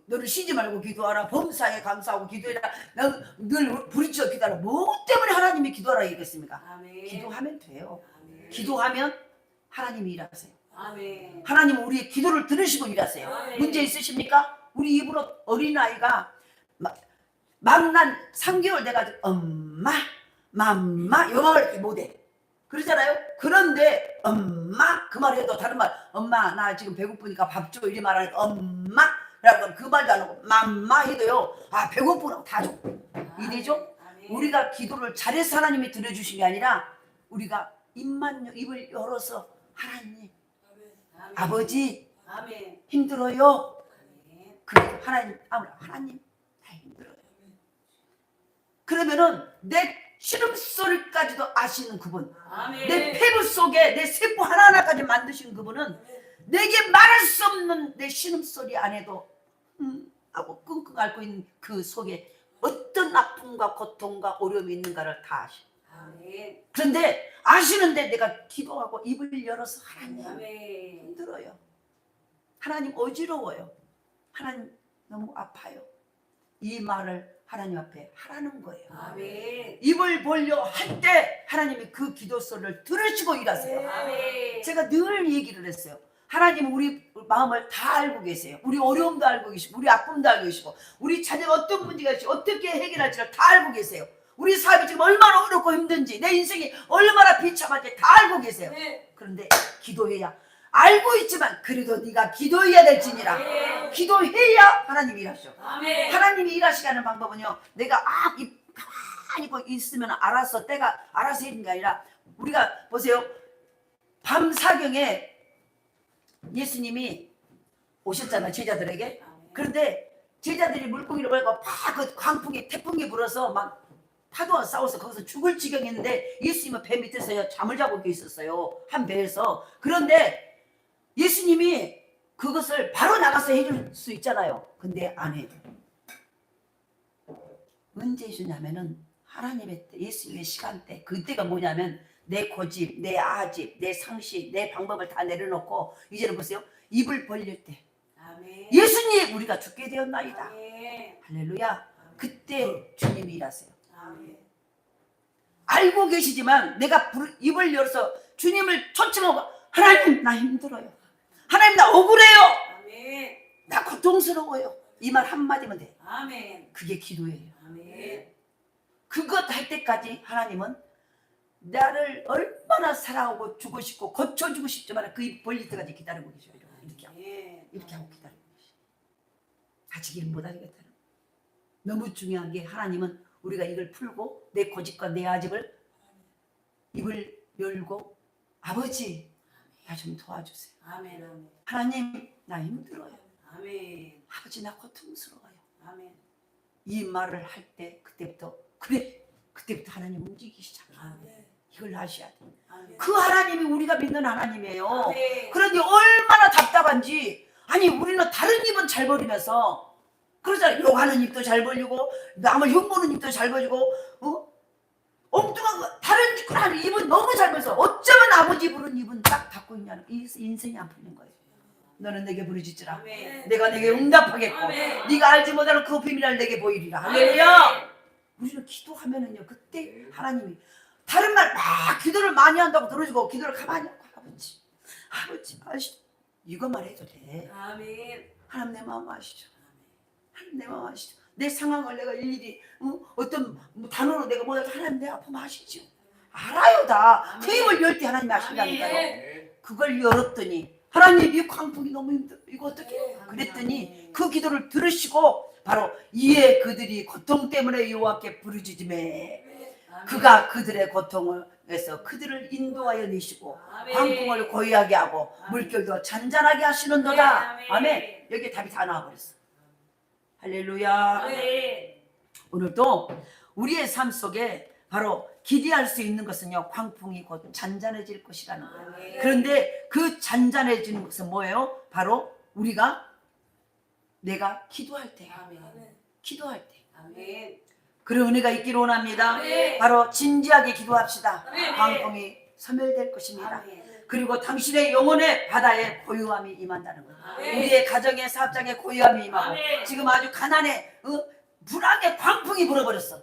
너를 쉬지 말고 기도하라, 범사에 감사하고 기도해라, 늘 부르짖어 기도하라. 뭐 때문에 하나님이 기도하라 얘기했습니까? 기도하면 돼요. 기도하면 하나님이 일하세요. 하나님은 우리의 기도를 들으시고 일하세요. 문제 있으십니까? 우리 입으로 어린아이가 만난 3개월 돼가지고 엄마 맘마 영어를 이렇게 못해. 그러잖아요. 그런데 엄마 그 말 해도 다른 말 엄마 나 지금 배고프니까 밥 줘 이리 말하니까 엄마 라고 그 말도 안 하고 맘마 해도요 아 배고프라고 다 줘. 이래죠? 우리가 기도를 잘해서 하나님이 들어주신 게 아니라 우리가 입을 열어서 하나님 아버지 힘들어요. 그 하나님 다 힘들어요. 그러면은 내 신음소리까지도 아시는 그분, 내 폐부 속에 내 세포 하나하나까지 만드신 그분은 내게 말할 수 없는 내 신음소리 안에도 하고 끙끙 앓고 있는 그 속에 어떤 아픔과 고통과 어려움이 있는가를 다 아시. 그런데 아시는데 내가 기도하고 입을 열어서 하나님 힘들어요. 하나님 어지러워요. 하나님 너무 아파요. 이 말을 하나님 앞에 하라는 거예요. 입을 벌려 할 때 하나님이 그 기도 소리를 들으시고 일하세요. 제가 늘 얘기를 했어요. 하나님은 우리 마음을 다 알고 계세요. 우리 어려움도 알고 계시고 우리 아픔도 알고 계시고 우리 자녀가 어떤 문제가 있고 어떻게 해결할지를 다 알고 계세요. 우리 사업이 지금 얼마나 어렵고 힘든지 내 인생이 얼마나 비참한지 다 알고 계세요. 그런데 기도해야 알고 있지만 그래도 네가 기도해야 될지니라. 기도해야 하나님이 일하셔. 하나님이 일하시게 하는 방법은요 내가 가만히 있으면 알아서 때가 알아서 해주는 게 아니라 우리가 보세요. 밤 사경에 예수님이 오셨잖아요 제자들에게. 그런데 제자들이 물고기를 걸고 막 그 광풍이 태풍이 불어서 막 파도와 싸워서 거기서 죽을 지경이었는데 예수님은 배 밑에서 잠을 자고 있었어요. 한 배에서. 그런데 예수님이 그것을 바로 나가서 해줄 수 있잖아요. 근데 안 해요. 언제 해주냐면은 하나님의 때, 예수님의 시간대. 그때가 뭐냐면 내 고집, 내 아집, 내 상식, 내 방법을 다 내려놓고 이제는 보세요. 입을 벌릴 때 예수님 우리가 죽게 되었나이다. 할렐루야. 그때 주님이 일하세요. 알고 계시지만 내가 입을 열어서 주님을 초청하고 하나님 나 힘들어요. 하나님 나 억울해요. 나 고통스러워요. 이 말 한마디면 돼. 그게 기도예요. 그것 할 때까지 하나님은 나를 얼마나 사랑하고 주고 싶고 고쳐주고 싶지만 그 입 벌릴 때까지 기다리고 계셔요. 이렇게 하고 기다리고 계셔요. 아직 일 못하겠다는. 너무 중요한 게 하나님은 우리가 이걸 풀고 내 고집과 내 아집을 입을 열고 아버지 나 좀 도와주세요. 하나님 나 힘들어요. 아버지 나 고통스러워요. 이 말을 할 때 그때부터 그때부터 하나님 움직이기 시작해요. 이걸 아셔야 돼. 그 하나님이 우리가 믿는 하나님이에요. 그런데 얼마나 답답한지. 아니 우리는 다른 입은 잘 버리면서 그러잖아요. 욕하는 입도 잘 벌리고 남을 흉보는 입도 잘 벌리고 엉뚱한 거 다른 입은 너무 잘 벌려서 어쩌면 아버지 부른 입은 딱 닫고 있냐는 이 인생이 안 풀린 거예요. 너는 내게 부르짖으라. 아멘. 내가 내게 응답하겠고 아멘. 네가 알지 못하는 그 비밀을 내게 보이리라. 아멘. 할렐루야. 우리는 기도하면은요 그때 하나님이 다른 말 막 기도를 많이 한다고 들어주고 기도를 가만히 하고 아버지 아시죠? 이것만 해도 돼. 아멘. 하나님 내 마음 아시죠? 하나님 내 마음 아시죠? 내 상황을 내가 일일이 어떤 단어로 내가 뭐라도 하나님 내 아픔 아시죠? 알아요 다. 그 힘을 열 때 하나님이 아신다니까요. 그걸 열었더니 하나님 이 광풍이 너무 힘들어 이거 어떻게 그랬더니 그 기도를 들으시고 바로 이에 그들이 고통 때문에 여호와께 부르짖음에 그가 그들의 고통에서 그들을 인도하여 내시고 광풍을 고요하게 하고 물결도 잔잔하게 하시는도다. 아멘. 여기에 답이 다 나와버렸어. 할렐루야. 아멘. 오늘도 우리의 삶 속에 바로 기대할 수 있는 것은요 광풍이 곧 잔잔해질 것이라는 거예요. 아멘. 그런데 그 잔잔해지는 것은 뭐예요? 바로 우리가 내가 기도할 때, 아멘. 기도할 때 아멘. 그런 은혜가 있기를 원합니다. 아멘. 바로 진지하게 기도합시다. 아멘. 광풍이 소멸될 것입니다. 아멘. 그리고 당신의 영혼의 바다에 고요함이 임한다는 거예요. 아멘. 우리의 가정의 사업장에 고요함이 임하고 아멘. 지금 아주 가난해 불안에 광풍이 불어버렸어.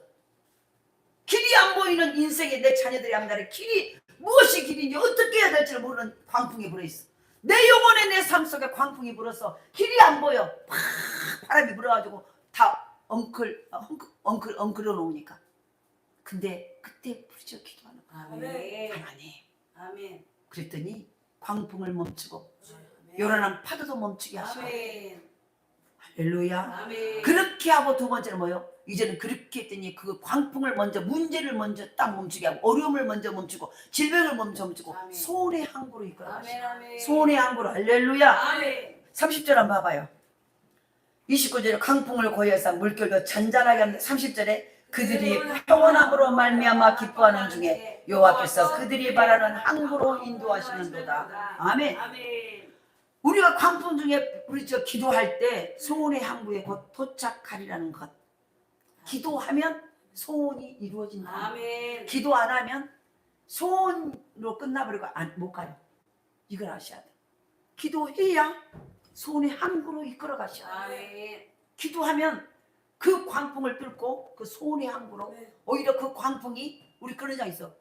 길이 안 보이는 인생에 내 자녀들이 합니다. 길이 무엇이 길인지 어떻게 해야 될지 모르는 광풍이 불어있어. 내 영혼에 내 삶 속에 광풍이 불어서 길이 안 보여. 팍 바람이 불어가지고 다 엉클어 놓으니까. 근데 그때 부르짖어 기도하는 거야. 아멘. 하나님. 아멘. 그랬더니 광풍을 멈추고 요란한 파도도 멈추게 하시고. 아멘. 할렐루야. 아멘. 그렇게 하고 두 번째는 뭐예요? 이제는 그렇게 했더니 그 광풍을 먼저 문제를 먼저 딱 멈추게 하고 어려움을 먼저 멈추고 질병을 먼저 멈추고 아멘. 소원의 항구로 이끌어 아멘. 가시고 아멘. 소원의 항구로. 할렐루야. 아멘. 30절 한번 봐봐요. 29절에 광풍을 고요해서 물결도 잔잔하게 하는데 30절에 그들이 평온함으로 말미암아 기뻐하는 중에 여호와께서 그들이 바라는 항구로 인도하시는도다. 아멘. 아멘. 우리가 광풍 중에 우리 기도할 때 소원의 항구에 곧 도착하리라는 것. 기도하면 소원이 이루어진다. 아멘. 기도 안 하면 소원으로 끝나버리고 못 가요. 이걸 아셔야 돼. 기도해야 소원의 항구로 이끌어 가셔야 돼. 아멘. 기도하면 그 광풍을 뚫고 그 소원의 항구로 오히려 그 광풍이 우리 그런 장 있어.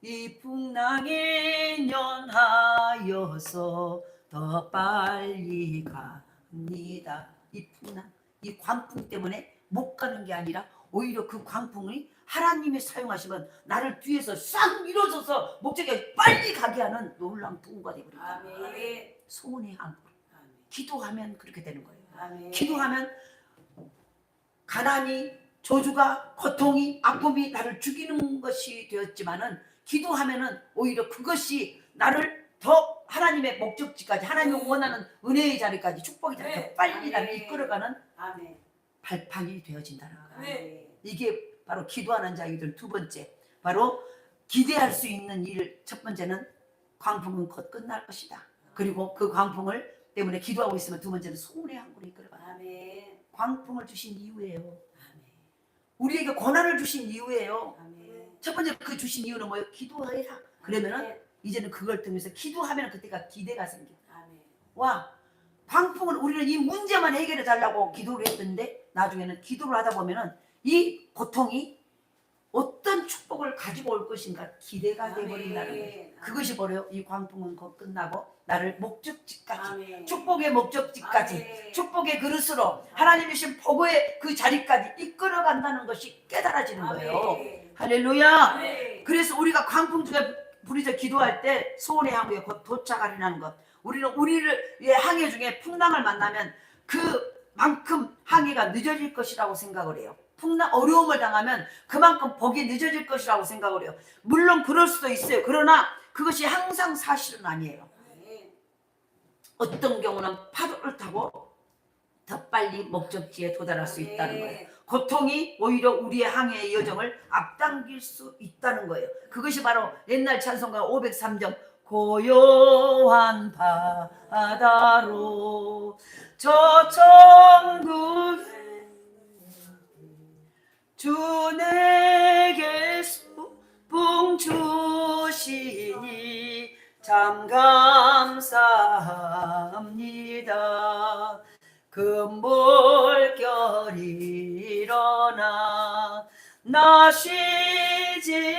이 풍랑이 연하여서 더 빨리 갑니다. 이 풍랑, 이 광풍 때문에 못 가는 게 아니라 오히려 그 광풍이 하나님이 사용하시면 나를 뒤에서 싹 밀어줘서 목적에 빨리 가게 하는 놀라운 도구가 되버린다. 아멘. 소원의 항구. 아멘. 기도하면 그렇게 되는 거예요. 아멘. 기도하면 가난이, 저주가, 고통이, 아픔이 나를 죽이는 것이 되었지만은 기도하면은 오히려 그것이 나를 더 하나님의 목적지까지, 하나님이 원하는 은혜의 자리까지, 축복의 자리까지 빨리 나를 이끌어가는 아멘. 발판이 되어진다는 거예요. 아멘. 이게 바로 기도하는 자이들. 두 번째, 바로 기대할 수 있는 일. 첫 번째는 광풍은 곧 끝날 것이다. 그리고 그 광풍을 때문에 기도하고 있으면 두 번째는 소원의 항구로 이끌어가요. 아멘. 광풍을 주신 이유예요. 아멘. 우리에게 고난을 주신 이유예요. 아멘. 첫 번째 그 주신 이유는 뭐예요? 기도해라. 그러면은 이제는 그걸 통해서 기도하면 그때가 기대가 생겨. 아멘. 와, 광풍을 우리는 이 문제만 해결해 달라고 기도를 했는데 나중에는 기도를 하다 보면은 이 고통이 어떤 축복을 가지고 올 것인가 기대가 돼버린다는 거예요. 그것이 뭐래요? 이 광풍은 곧 끝나고 나를 목적지까지, 아멘. 축복의 목적지까지, 아멘. 축복의 그릇으로 하나님이 주신 복의 그 자리까지 이끌어간다는 것이 깨달아지는 거예요. 아멘. 할렐루야. 아멘. 그래서 우리가 광풍 중에 부리자 기도할 때 소원의 항구에 곧 도착하리라는 것. 우리는 우리의 항해 중에 풍랑을 만나면 그만큼 항해가 늦어질 것이라고 생각을 해요. 풍랑, 어려움을 당하면 그만큼 복이 늦어질 것이라고 생각을 해요. 물론 그럴 수도 있어요. 그러나 그것이 항상 사실은 아니에요. 아멘. 어떤 경우는 파도를 타고 더 빨리 목적지에 도달할 수 있다는 거예요. 고통이 오히려 우리의 항해의 여정을 앞당길 수 있다는 거예요. 그것이 바로 옛날 찬송가 503점 고요한 바다로 저 천국 주 내게 수풍 주시니 참 감사합니다. 그 물결이 일어나 나 쉬지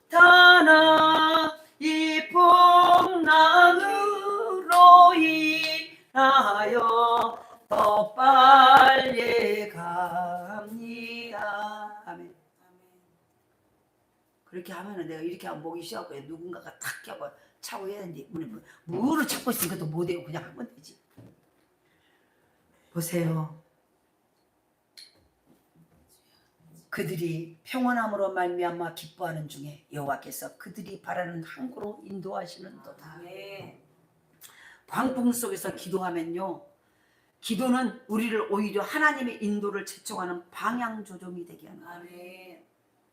못하나 이 풍랑으로 인하여 더 빨리 갑니다. 아멘. 그렇게 하면은 내가 이렇게 하면 목이 쉬어갖고 누군가가 탁 하고 차고 해야 되는데 무를 찾고 있으니까 또 못해요. 그냥 하면 되지. 보세요. 그들이 평온함으로 말미암아 기뻐하는 중에 여호와께서 그들이 바라는 항구로 인도하시는도다. 아멘. 광풍 속에서 기도하면요, 기도는 우리를 오히려 하나님의 인도를 채촉하는 방향 조정이 되게 하는 거예요. 아멘.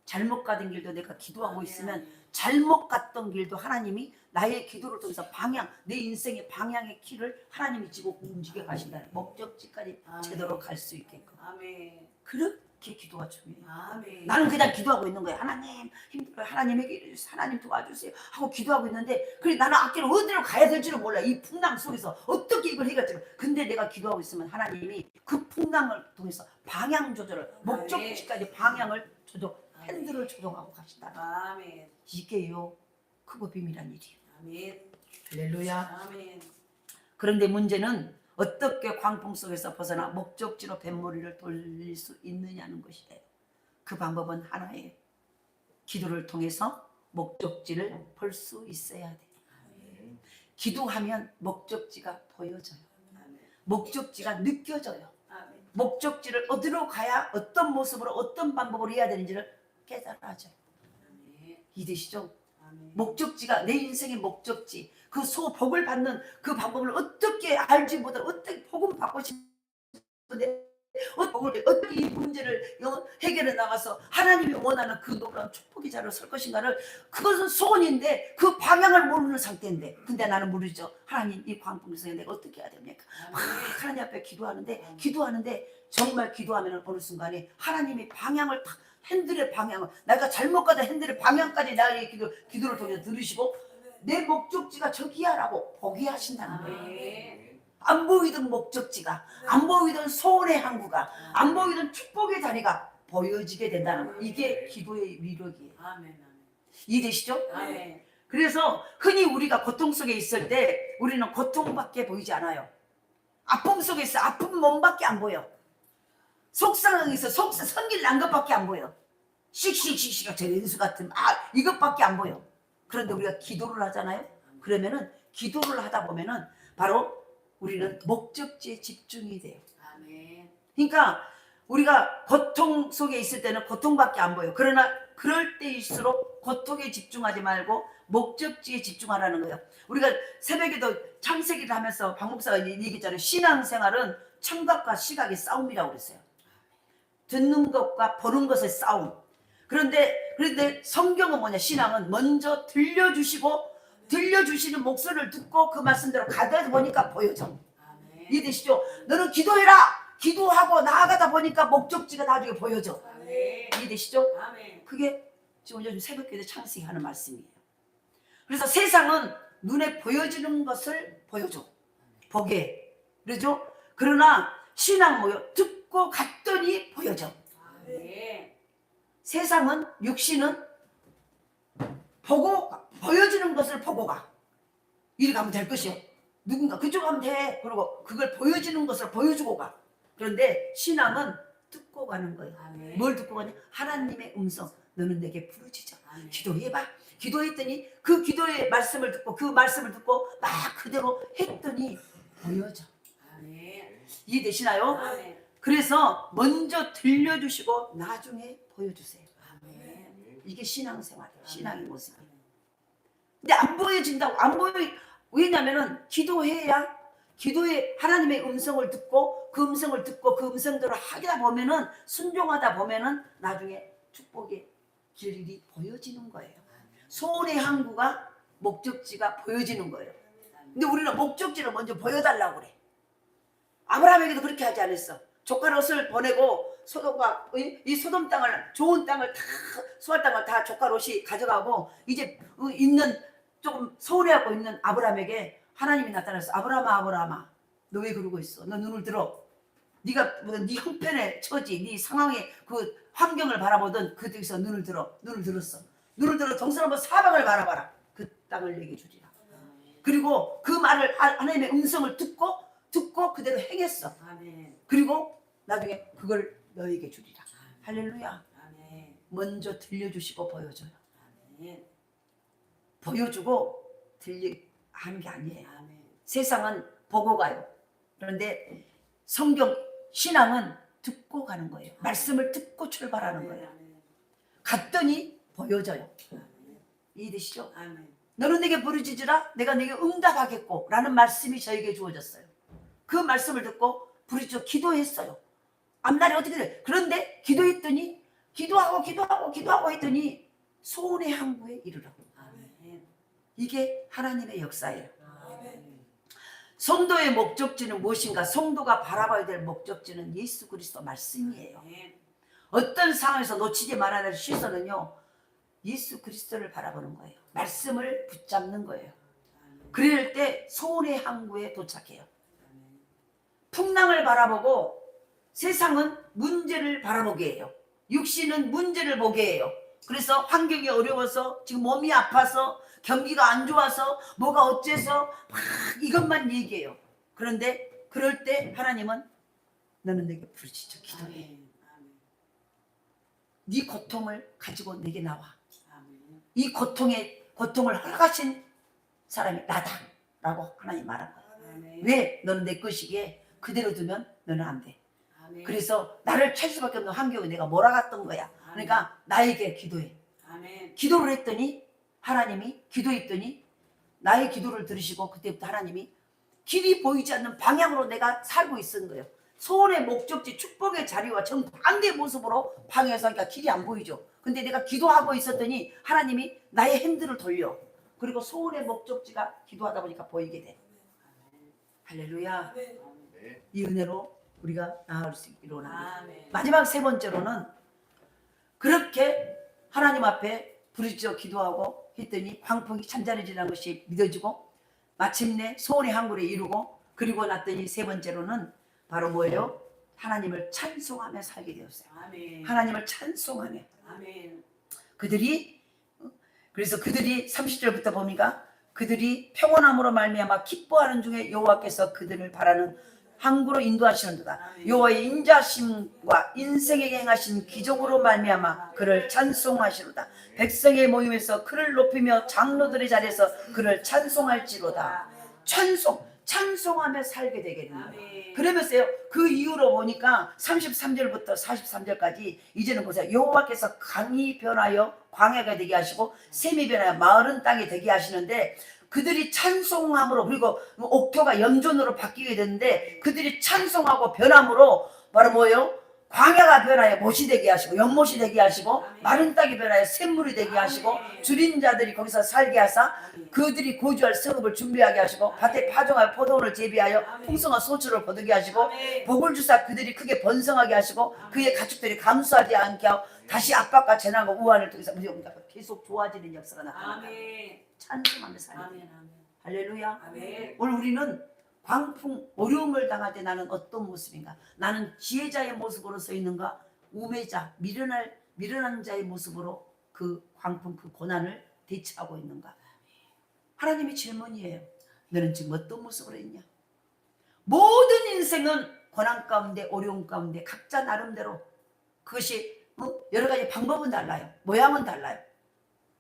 잘못 가던 길도 내가 기도하고 아멘. 있으면 잘못 갔던 길도 하나님이 나의 기도를 통해서 방향, 내 인생의 방향의 키를 하나님이 쥐고 움직여 가신다는, 목적지까지 아멘. 제대로 갈 수 있게끔. 아멘. 그렇게 기도가 중요해요. 아멘. 나는 그냥 기도하고 있는 거야. 하나님 힘들어요. 하나님에게 이래주세요. 하나님 도와주세요 하고 기도하고 있는데, 그래 나는 앞길을 어디로 가야 될지를 몰라. 이 풍랑 속에서 어떻게 이걸 해결할지. 근데 내가 기도하고 있으면 하나님이 그 풍랑을 통해서 방향 조절을, 목적지까지 방향을 조정, 핸들을 조정하고 가신다. 아멘. 이게요 크고 비밀한 일이에요. 아멘. 할렐루야. 아멘. 그런데 문제는 어떻게 광풍 속에서 벗어나 목적지로 뱃머리를 돌릴 수 있느냐는 것이래요. 그 방법은 하나예요. 기도를 통해서 목적지를 볼 수 있어야 돼요. 기도하면 목적지가 보여져요. 목적지가 느껴져요. 아멘. 목적지를 어디로 가야 어떤 모습으로 어떤 방법으로 해야 되는지를 깨달아져요. 아멘. 이해되시죠? 아멘. 목적지가 내 인생의 목적지, 그 복을 받는 그 방법을 어떻게 알지 못하고 어떻게 복음 받고 싶은데 어떻게 이 문제를 해결해 나가서 하나님이 원하는 그 놀라운 축복의 자리로 설 것인가를, 그것은 소원인데 그 방향을 모르는 상태인데, 근데 나는 모르죠. 하나님 이 광풍 속에 내가 어떻게 해야 됩니까? 막 하나님 앞에 기도하는데 정말 기도하면 어느 순간에 하나님이 방향을 탁, 핸들의 방향을, 내가 잘못 가다 핸들의 방향까지 나의 기도를 통해서 들으시고 내 목적지가 저기야라고 보게 하신다는 거예요. 아멘. 안 보이던 목적지가, 안 보이던 소원의 항구가, 안 보이던 축복의 자리가 보여지게 된다는 거예요. 이게 기도의 위력이에요. 아멘. 이해되시죠? 아멘. 그래서 흔히 우리가 고통 속에 있을 때 우리는 고통밖에 보이지 않아요. 아픔 속에 있어 아픈 몸밖에 안 보여. 속상하게 있어 성질 난 것밖에 안 보여. 씩씩씩씩 저 연수 같은 이것밖에 안 보여. 그런데 우리가 기도를 하잖아요. 그러면은 기도를 하다 보면은 바로 우리는 목적지에 집중이 돼요. 아멘. 그러니까 우리가 고통 속에 있을 때는 고통밖에 안 보여. 그러나 그럴 때일수록 고통에 집중하지 말고 목적지에 집중하라는 거예요. 우리가 새벽에도 창세기를 하면서 박 목사가 얘기했잖아요. 신앙생활은 청각과 시각의 싸움이라고 그랬어요. 듣는 것과 보는 것의 싸움. 그런데 성경은 뭐냐? 신앙은 먼저 들려주시는 목소리를 듣고 그 말씀대로 가다 보니까 보여져. 아멘. 이해되시죠? 너는 기도해라. 기도하고 나아가다 보니까 목적지가 나중에 보여져. 아멘. 이해되시죠? 아멘. 그게 지금 요즘 새벽기도 창세기 하는 말씀이에요. 그래서 세상은 눈에 보여지는 것을 보여줘. 보게. 그러죠? 그러나 신앙 뭐요? 듣고 갔더니 보여져. 아멘. 세상은, 육신은 보여주는 것을 보고 가. 이리 가면 될 것이요. 누군가 그쪽 가면 돼. 그리고 그걸 보여지는 것을 보여주고 가. 그런데 신앙은 듣고 가는 거예요. 아멘. 뭘 듣고 가냐? 하나님의 음성. 너는 내게 부르짖어. 아멘. 기도해봐. 기도했더니 그 기도의 말씀을 듣고 그 말씀을 듣고 막 그대로 했더니 보여져. 아멘. 이해되시나요? 아멘. 그래서 먼저 들려주시고 나중에 보여주세요. 아멘. 이게 신앙생활이에요. 신앙의 모습이에요. 근데 안 보여진다고, 안 보여. 왜냐면은 기도해야, 기도에 하나님의 음성을 듣고 그 음성을 듣고 그 음성대로 하다 보면은, 순종하다 보면은 나중에 축복의 길이 보여지는 거예요. 소원의 항구가, 목적지가 보여지는 거예요. 근데 우리는 목적지를 먼저 보여달라고 그래. 아브라함에게도 그렇게 하지 않았어. 조카 롯을 보내고 소돔과 이 소돔 땅을, 좋은 땅을 다, 수할 땅을 다 조카 롯이 가져가고 이제 있는 조금 소홀해하고 있는 아브라함에게 하나님이 나타나서 아브라함아 너 왜 그러고 있어? 너 눈을 들어. 네가 네 형편의 처지, 네 상황의 그 환경을 바라보던 그 데서 눈을 들어. 눈을 들었어. 눈을 들어 정선 한번 사방을 바라봐라. 그 땅을 내게 주리라. 그리고 그 말을 하나님의 음성을 듣고 그대로 행했어. 아멘. 그리고 나중에 그걸 너에게 주리라. 할렐루야. 아멘. 먼저 들려주시고 보여줘요. 아멘. 보여주고 하는 게 아니에요. 아멘. 세상은 보고 가요. 그런데 성경 신앙은 듣고 가는 거예요. 말씀을 듣고 출발하는 거예요. 아멘. 갔더니 보여져요. 아멘. 이해되시죠? 아멘. 너는 내게 부르짖으라 내가 내게 응답하겠고 라는 말씀이 저에게 주어졌어요. 그 말씀을 듣고 부르짖어 기도했어요. 앞날이 어떻게 돼? 그런데 기도했더니 기도하고 했더니 소원의 항구에 이르러. 아멘. 이게 하나님의 역사예요. 아멘. 성도의 목적지는 무엇인가? 성도가 바라봐야 될 목적지는 예수 그리스도 말씀이에요. 아멘. 어떤 상황에서 놓치지 말아야 될 시선은요, 예수 그리스도를 바라보는 거예요. 말씀을 붙잡는 거예요. 그럴 때 소원의 항구에 도착해요. 풍랑을 바라보고 세상은 문제를 바라보게 해요. 육신은 문제를 보게 해요. 그래서 환경이 어려워서 지금 몸이 아파서 경기가 안 좋아서 뭐가 어째서 막 이것만 얘기해요. 그런데 그럴 때 하나님은 너는 내게 부르짖어 기도해. 아멘. 아멘. 네 고통을 가지고 내게 나와. 아멘. 이 고통을 허락하신 사람이 나다 라고 하나님 말한 거예요. 아멘. 왜? 너는 내 것이기에 그대로 두면 너는 안 돼. 아멘. 그래서 나를 찾을 수밖에 없는 환경에 내가 몰아갔던 거야. 그러니까 나에게 기도해. 아멘. 기도를 했더니 하나님이 기도했더니 나의 기도를 들으시고 그때부터 하나님이 길이 보이지 않는 방향으로 내가 살고 있었는 거예요. 소원의 목적지 축복의 자리와 정반대의 모습으로 방향에서 하니까 길이 안 보이죠. 근데 내가 기도하고 있었더니 하나님이 나의 핸들을 돌려. 그리고 소원의 목적지가 기도하다 보니까 보이게 돼. 할렐루야. 이 은혜로 우리가 나아갈 수 있기로 합니다. 아멘. 마지막 세 번째로는 그렇게 하나님 앞에 부르짖어 기도하고 했더니 광풍이 잔잔해지는 것이 믿어지고 마침내 소원의 항구를 이루고 그리고 났더니 세 번째로는 바로 뭐예요? 하나님을 찬송하며 살게 되었어요. 아멘. 하나님을 찬송하며 아멘. 그래서 그들이 30절부터 보니까 그들이 평온함으로 말미암아 기뻐하는 중에 여호와께서 그들을 바라는 항구로 인도하시는도다. 여호와의 인자심과 인생에게 행하신 기적으로 말미암아 그를 찬송하시로다. 백성의 모임에서 그를 높이며 장로들의 자리에서 그를 찬송할지로다. 찬송하며 살게 되게 됩니다. 아멘. 그러면서요, 그 이후로 보니까 33절부터 43절까지 이제는 보세요. 여호와께서 강이 변하여 광야가 되게 하시고 샘이 변하여 마른 땅이 되게 하시는데 그들이 찬송함으로 그리고 옥토가 염전으로 바뀌게 되는데 그들이 찬송하고 변함으로 바로 뭐예요? 광야가 변하여 못이 되게 하시고 연못이 되게 하시고 마른 땅이 변하여 샘물이 되게 하시고 줄인 자들이 거기서 살게 하사 그들이 거주할 성읍을 준비하게 하시고 밭에 파종하여 포도원을 재배하여 풍성한 소출을 거두게 하시고 복을 주사 그들이 크게 번성하게 하시고 그의 가축들이 감수하지 않게 하고 다시 압박과 재난과 우환을 통해서 계속 좋아지는 역사가 나타납니다. 아멘. 찬송하며 살게 아멘. 돼요. 아멘. 할렐루야. 아멘. 오늘 우리는 광풍 어려움을 당할 때 나는 어떤 모습인가? 나는 지혜자의 모습으로 서 있는가? 우매자 미련한 자의 모습으로 그 광풍 그 고난을 대처하고 있는가? 하나님의 질문이에요. 너는 지금 어떤 모습으로 있냐? 모든 인생은 고난 가운데 어려움 가운데 각자 나름대로 그것이 여러 가지 방법은 달라요. 모양은 달라요.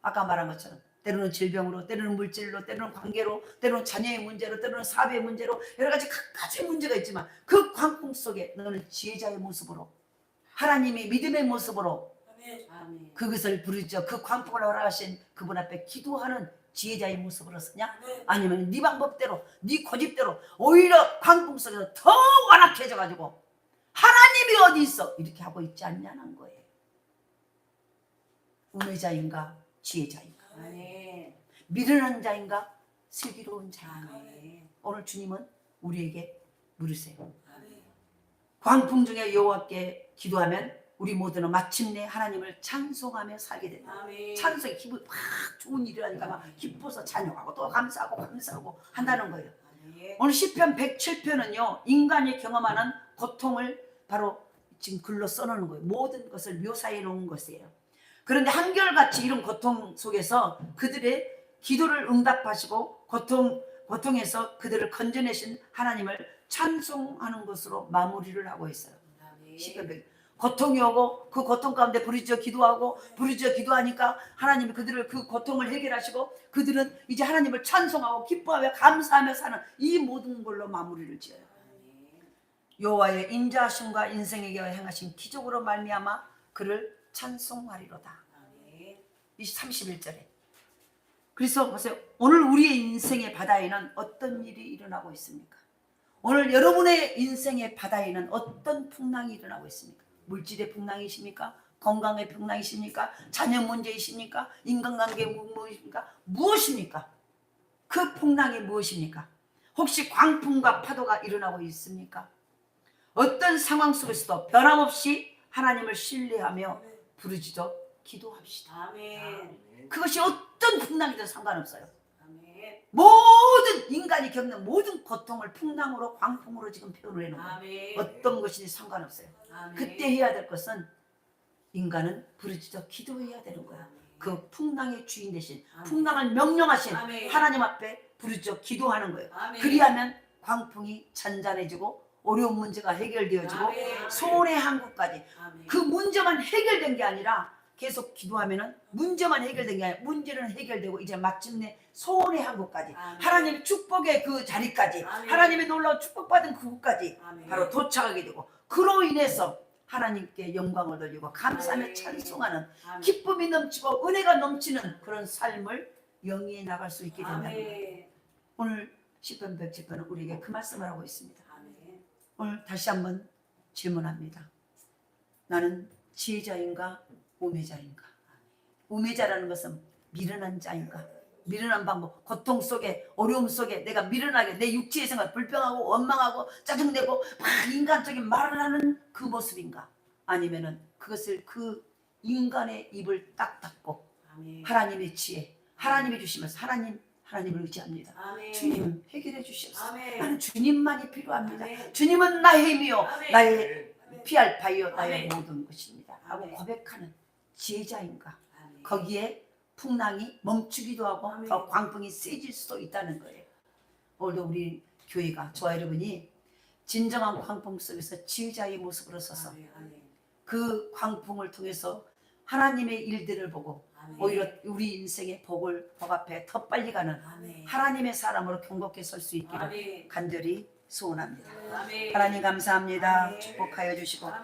아까 말한 것처럼 때로는 질병으로, 때로는 물질로, 때로는 관계로, 때로는 자녀의 문제로, 때로는 사업의 문제로 여러 가지 각가지 문제가 있지만 그 광풍 속에 너는 지혜자의 모습으로 하나님의 믿음의 모습으로 아멘. 그것을 부르짖어 그 광풍을 허락하신 그분 앞에 기도하는 지혜자의 모습으로 서냐? 아니면 네 방법대로 네 고집대로 오히려 광풍 속에서 더 완악해져 가지고 하나님이 어디 있어? 이렇게 하고 있지 않냐는 거예요. 우매자인가 지혜자인가? 아멘. 미련한 자인가 슬기로운 자인가? 아멘. 오늘 주님은 우리에게 물으세요. 아멘. 광풍 중에 여호와께 기도하면 우리 모두는 마침내 하나님을 찬송하며 살게 된다. 아멘. 찬송이 기분 막 좋은 일이라니까 막 기뻐서 찬양하고 또 감사하고 한다는 거예요. 아멘. 오늘 시편 107편은요 인간이 경험하는 고통을 바로 지금 글로 써놓은 거예요. 모든 것을 묘사해 놓은 것이에요. 그런데 한결같이 이런 고통 속에서 그들의 기도를 응답하시고 고통에서 그들을 건져내신 하나님을 찬송하는 것으로 마무리를 하고 있어요. 아멘. 시편 100. 고통이 오고 그 고통 가운데 부르짖어 기도하고 부르짖어 기도하니까 하나님이 그들을 그 고통을 해결하시고 그들은 이제 하나님을 찬송하고 기뻐하며 감사하며 사는 이 모든 걸로 마무리를 지어요. 아멘. 여호와의 인자하심과 인생에게 행하신 기적으로 말미암아 그를 찬송하리로다. 아멘. 31절에. 그래서 보세요. 오늘 우리의 인생의 바다에는 어떤 일이 일어나고 있습니까? 오늘 여러분의 인생의 바다에는 어떤 풍랑이 일어나고 있습니까? 물질의 풍랑이십니까? 건강의 풍랑이십니까? 자녀 문제이십니까? 인간관계 무엇입니까? 무엇입니까? 그 풍랑이 무엇입니까? 혹시 광풍과 파도가 일어나고 있습니까? 어떤 상황 속에서도 변함없이 하나님을 신뢰하며 부르짖어 기도합시다. 아멘. 그것이 어떤 풍랑이든 상관없어요. 아멘. 모든 인간이 겪는 모든 고통을 풍랑으로 광풍으로 지금 표현을 해놓은 거예요. 아멘. 어떤 것이든 상관없어요. 아멘. 그때 해야 될 것은 인간은 부르짖어 기도해야 되는 거야. 그 풍랑의 주인 대신 풍랑을 명령하신 아멘. 하나님 앞에 부르짖어 기도하는 거예요. 아멘. 그리하면 광풍이 잔잔해지고 어려운 문제가 해결되어지고 아멘. 소원의 항구까지 아멘. 그 문제만 해결된 게 아니라 계속 기도하면은 문제만 해결된 게 아니라 문제는 해결되고 이제 마침내 소원의 항구까지 아멘. 하나님의 축복의 그 자리까지 아멘. 하나님의 놀라운 축복받은 그곳까지 아멘. 바로 도착하게 되고 그로 인해서 하나님께 영광을 돌리고 감사하며 아멘. 찬송하는 아멘. 기쁨이 넘치고 은혜가 넘치는 그런 삶을 영위해 나갈 수 있게 된다는 거예요. 아멘. 오늘 시편 107편은 우리에게 그 말씀을 하고 있습니다. 아멘. 오늘 다시 한번 질문합니다. 나는 지혜자인가 우매자인가? 우매자라는 것은 미련한 자인가? 미련한 방법, 고통 속에 어려움 속에 내가 미련하게 내 육체의 생각 불평하고 원망하고 짜증내고 막 인간적인 말을 하는 그 모습인가? 아니면은 그것을 그 인간의 입을 딱 닫고 아멘. 하나님의 지혜, 하나님이 주시면서 하나님을 의지합니다. 아멘. 주님 해결해 주시옵소서. 아멘. 나는 주님만이 필요합니다. 아멘. 주님은 나의 힘이요 아멘. 나의 피할 바이요 나의 아멘. 모든 것입니다 하고 아멘. 고백하는 지혜자인가? 아멘. 거기에 풍랑이 멈추기도 하고 아멘. 더 광풍이 세질 수도 있다는 거예요. 오늘도 우리 교회가 저와 여러분이 진정한 광풍 속에서 지혜자의 모습으로 서서 아멘. 아멘. 그 광풍을 통해서 하나님의 일들을 보고 아멘. 오히려 우리 인생의 복 앞에 더 빨리 가는 아멘. 하나님의 사람으로 경고케 설 수 있기를 아멘. 간절히 소원합니다. 아멘. 하나님 감사합니다. 아멘. 축복하여 주시고 아멘.